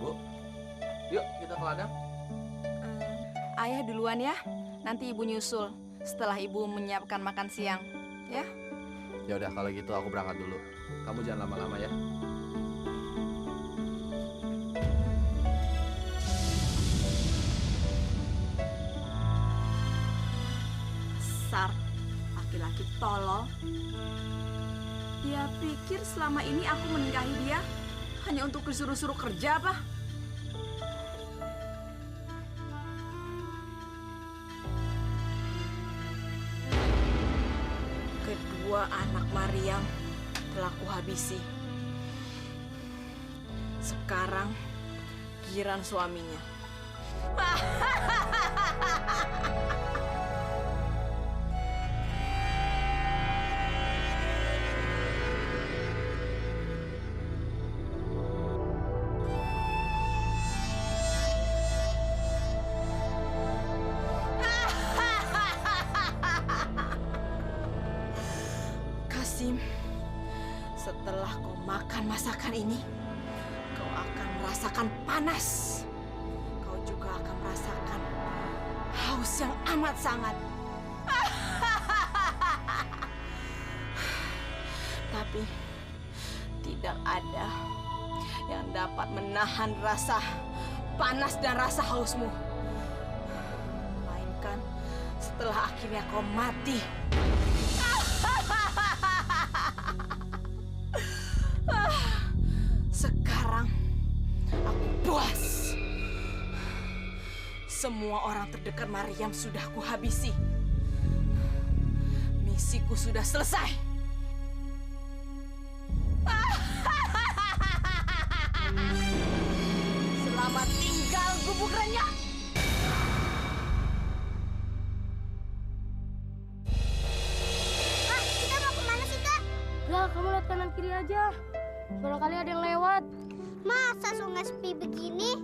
S8: Bu, yuk kita ke ladang.
S2: Ayah duluan ya, nanti ibu nyusul setelah ibu menyiapkan makan siang, ya.
S8: Ya udah kalau gitu aku berangkat dulu. Kamu jangan lama-lama ya.
S2: Sar, laki-laki tolol. Dia pikir selama ini aku menikahi dia hanya untuk disuruh-suruh kerja apa? Kedua anak Maryam telah kuhabisi. Sekarang giliran suaminya. Kasim, setelah kau makan masakan ini, kau akan merasakan panas. Kau juga akan merasakan haus yang amat sangat. Tapi tidak ada yang dapat menahan rasa panas dan rasa hausmu. Melainkan setelah akhirnya kau mati. Sekarang aku puas. Semua orang terdekat Maryam sudah kuhabisi. Misiku sudah selesai. Selamat tinggal gubuk renyah.
S7: Kak, kita mau kemana sih, Kak?
S9: Udah, kamu lihat kanan kiri aja. Barangkali ada yang lewat.
S7: Masa sungai sepi begini?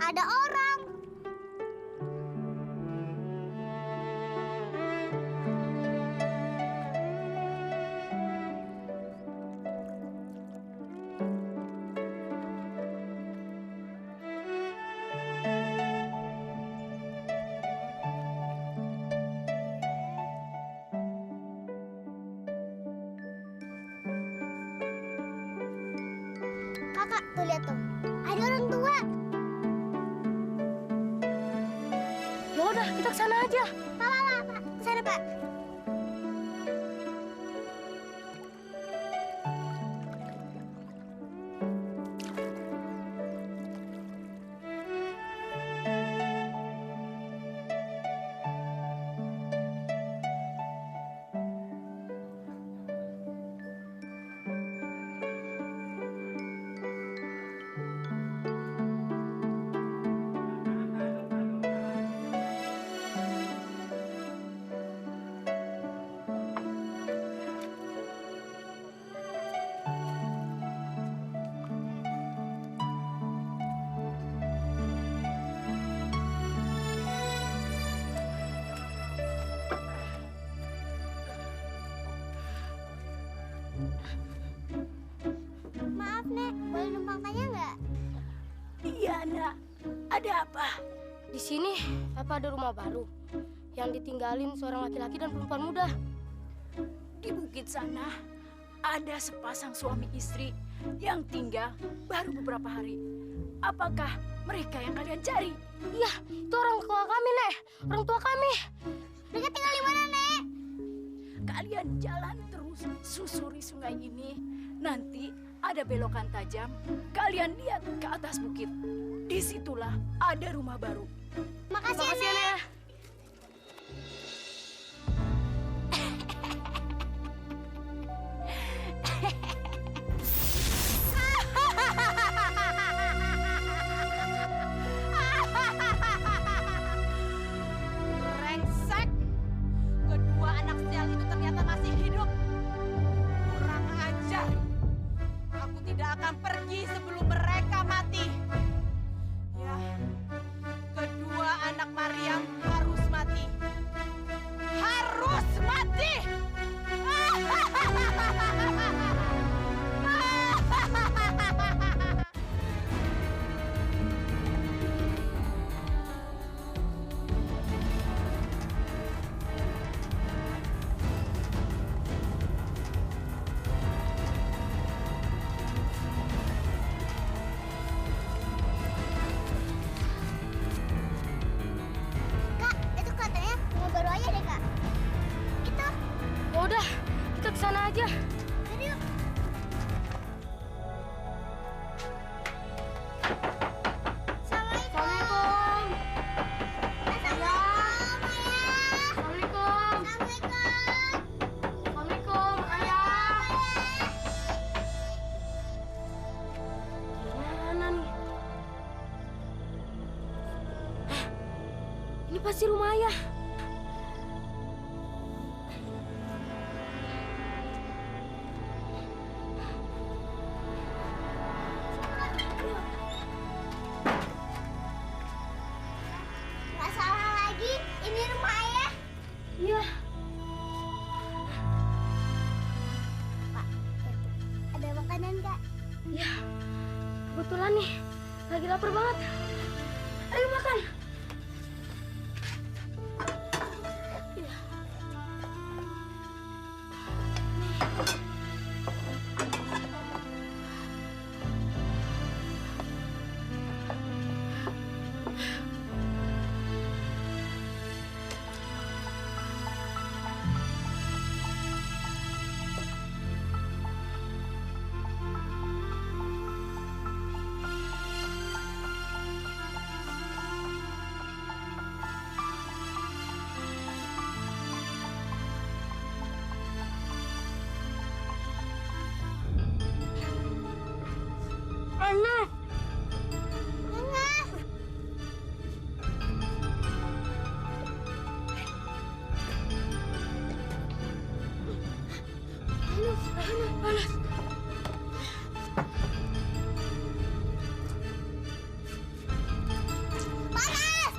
S7: Ada orang. Kakak, tuh lihat tuh. Ada orang tua.
S9: Ya udah, kita ke sana aja.
S7: Pak. Ke sana, Pak. Maaf, Nek. Boleh numpang tanya nggak?
S2: Iya, Nak. Ada apa?
S9: Di sini apa ada rumah baru yang ditinggalin seorang laki-laki dan perempuan muda?
S2: Di bukit sana ada sepasang suami istri yang tinggal baru beberapa hari. Apakah mereka yang kalian cari?
S9: Iya, itu orang tua kami, Nek. Orang tua kami.
S7: Mereka tinggal di mana, Nek?
S2: Kalian jalan terus susuri sungai ini. Nanti ada belokan tajam. Kalian lihat ke atas bukit. Disitulah ada rumah baru.
S7: Makasih, ya, Nek.
S2: Brengsek! Kedua anak sial itu ternyata masih hidup. Kurang ajar. Aku tidak akan pergi sebelum mereka mati. Ya, kedua anak Maryam harus mati. Harus mati!
S7: Kak, itu katanya rumah baru aja deh, Kak. Kita,
S9: Ya udah, kita ke sana aja.
S7: jadi yuk.
S9: Assalamualaikum. Assalamualaikum. Assalamualaikum, Ayah. Gimana nih? Ini pasti rumah Ayah.
S7: Nggak salah lagi, ini rumah Ayah.
S9: Iya.
S7: Pak, ada makanan nggak?
S9: Ya, kebetulan nih, lagi lapar banget. Ayo makan. Ya.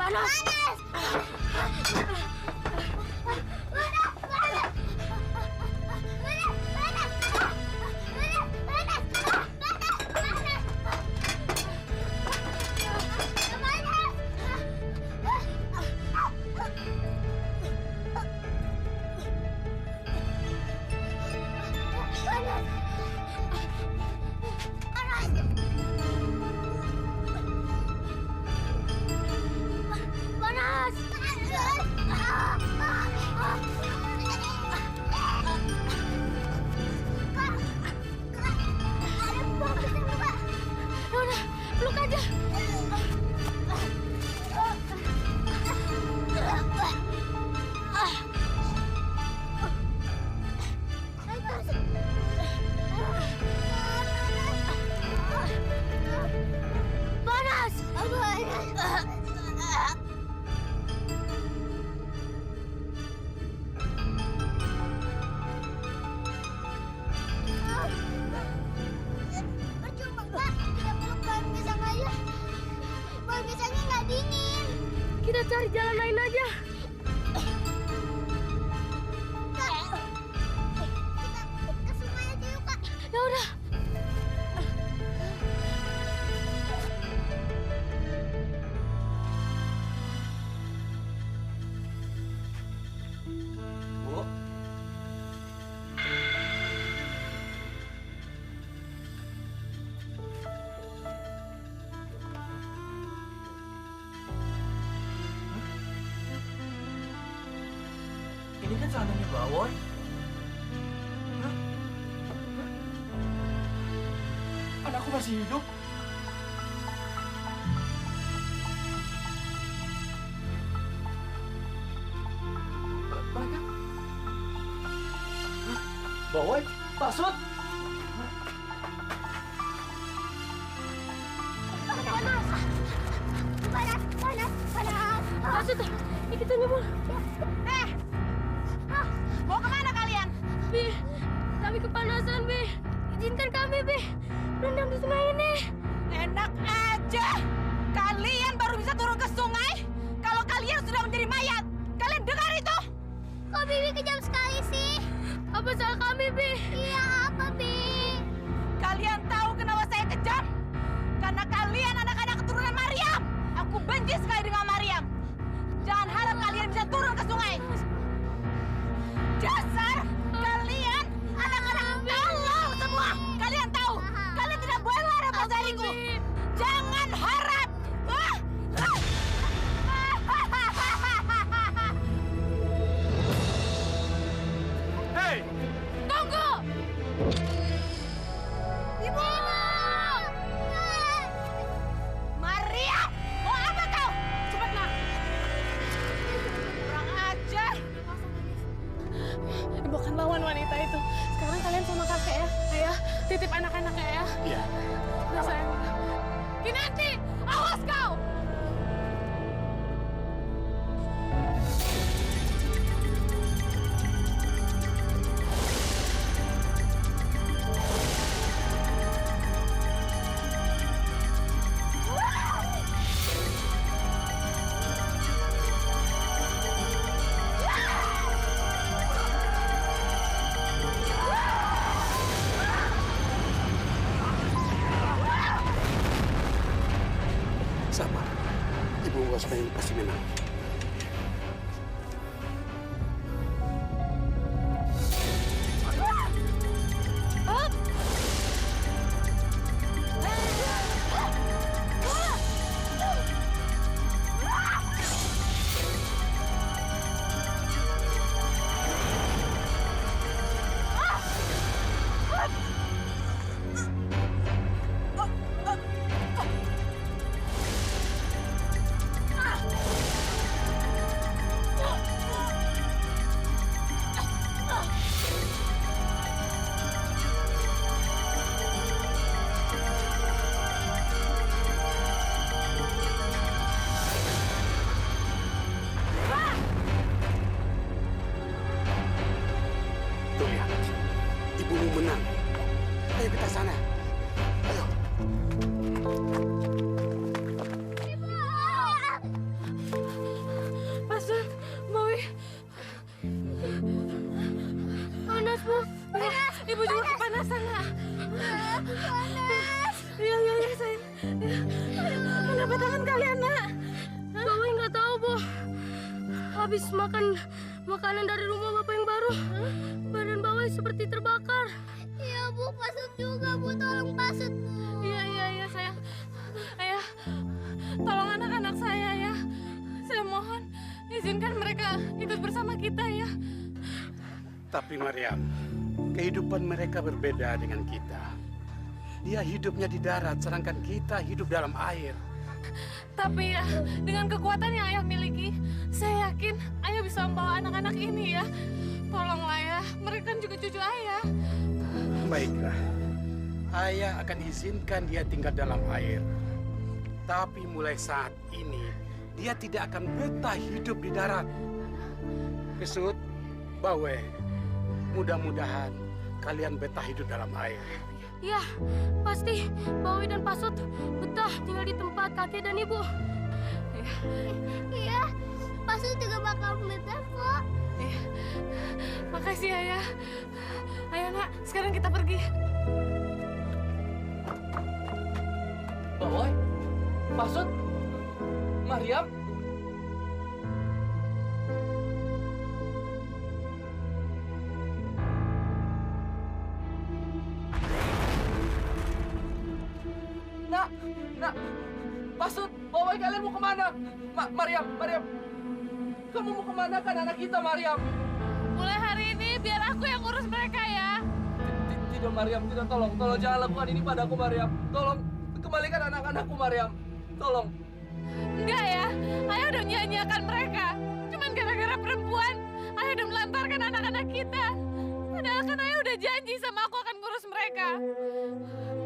S7: panas. Percuma, Kak. Kita peluk pohon pisang aja. Pohon pisangnya nggak dingin. Kita cari jalan lain aja. Kak, kita ke sungai aja yuk, Kak. Ya udah.
S8: Bu.
S1: Ini kan celananya Bawoy. Hah? Anakku masih hidup. Mereka? Hah? Bawoy? Pak Sud?
S7: Maksud, kita nyebur.
S2: Mau kemana kalian?
S7: Bi, kami kepanasan, Bi. Izinkan kami, Bi. Rendam di sungai ini.
S2: Enak aja. Kalian baru bisa turun ke sungai kalau kalian sudah menjadi mayat. Kalian dengar itu?
S7: Kok Bibi kejam sekali sih? Apa salah kami, Bi? Iya, apa, Bi?
S2: Kalian tahu kenapa saya kejam? Karena kalian anak-anak keturunan Maryam. Aku benci sekali dengan Maryam. Jangan harap kalian bisa turun ke sungai. Dasar kalian anak-anak tolol semua. Kalian tahu, kalian tidak boleh dapat dariku. Jangan harap.
S6: Hei,
S2: Tunggu. Ibu. Maryam, mau apa kau? Cepat nak. Kurang ajar.
S3: Ibu akan lawan wanita itu. Sekarang kalian sama kakek ya. Ayah, titip anak-anaknya ya.
S6: iya.
S3: Nah, sayang.
S2: Kinanti, awas kau.
S6: Sabar. Ibu waspada pasti menang. Kita sana. Ayo.
S3: Pasut, Mawi.
S7: Panas, Bu. Panas.
S3: Ibu juga kepanasan, Nak.
S7: Panas.
S3: Iya, sayang. Ya. Kenapa tangan kalian, Nak?
S9: Bawa nggak tahu, Bu. Habis makan makanan dari rumah Bapak yang baru, badan Bawa seperti terbakar.
S7: Iya, Bu. Pasut juga, Bu. Tolong pasut, Bu.
S3: Iya, sayang. Ayah, tolong anak-anak saya ya. Saya mohon izinkan mereka ikut bersama kita ya.
S6: Tapi Maryam, kehidupan mereka berbeda dengan kita. Dia hidupnya di darat, sedangkan kita hidup dalam air.
S3: Tapi ya, dengan kekuatan yang ayah miliki, saya yakin ayah bisa membawa anak-anak ini ya. Tolonglah ya, mereka kan juga cucu ayah.
S6: Baiklah, ayah akan izinkan dia tinggal dalam air. Tapi mulai saat ini, dia tidak akan betah hidup di darat. Kesut, Bawe, mudah-mudahan kalian betah hidup dalam air.
S9: Ya, pasti Bawi dan Pasut betah tinggal di tempat kakek dan ibu.
S7: Iya, Pasut juga bakal betah kok.
S3: Iya. Makasih ayah. Ayo Nak, sekarang kita pergi.
S8: Bawoy, Pasut, Maryam. Nak, Pasut, Bawoy, kalian mau kemana? Maryam, kamu mau kemana kan anak kita, Maryam?
S3: Mulai hari ini biar aku yang ngurus mereka ya.
S8: Tidak, Maryam, tidak, tolong jangan lakukan ini padaku, Maryam. Tolong kembalikan anak-anakku, Maryam. Tolong.
S3: Enggak ya, ayah udah menyia-nyiakan mereka. Cuman gara-gara perempuan, ayah udah melantarkan anak-anak kita. Padahal kan ayah udah janji sama aku akan ngurus mereka.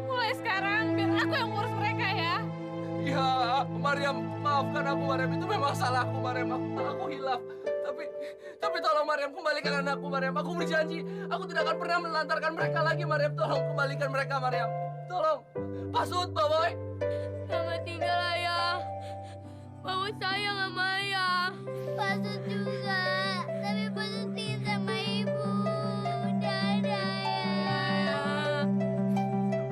S3: Mulai sekarang biar aku yang ngurus mereka ya.
S8: Ya, Maryam, maafkan aku, Maryam. Itu memang salahku, Maryam. Aku hilaf. Tapi tolong, Maryam, kembalikan anakku, Maryam. Aku berjanji, aku tidak akan pernah melantarkan mereka lagi, Maryam. Tolong kembalikan mereka, Maryam. Tolong. Pasut, Bawoy.
S9: Selamat tinggal, Ayah. Bawa sayang sama Ayah.
S7: Pasut juga. Tapi Pasut tinggal sama Ibu. Dadah, ya.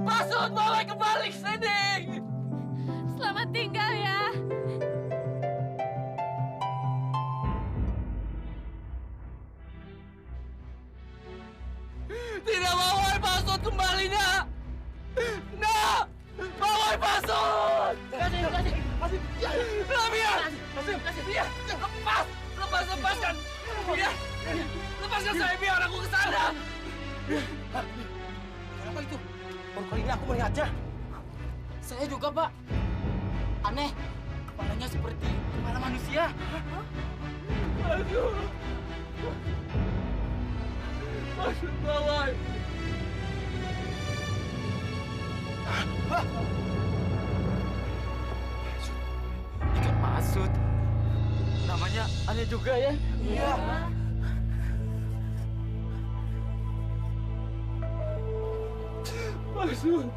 S8: Pasut, Bawoy, kembali ke sini.
S3: Selamat tinggal ya.
S8: Tidak, Bawoy, Pasut kembali, Nak. Nak, Bawoy, Pasut. Kasih. Biar. Biar. Lepaskan. Biar. Lepaskan saya, biar aku ke sana.
S1: Apa itu? Baru kali ini aku melihatnya. Saya juga, Pak. Aneh, kepalanya seperti kepala manusia.
S8: Aduh. Pasut, Bawoy.
S1: Ikan Pasut. Namanya aneh juga ya. Iya.
S8: Pasut.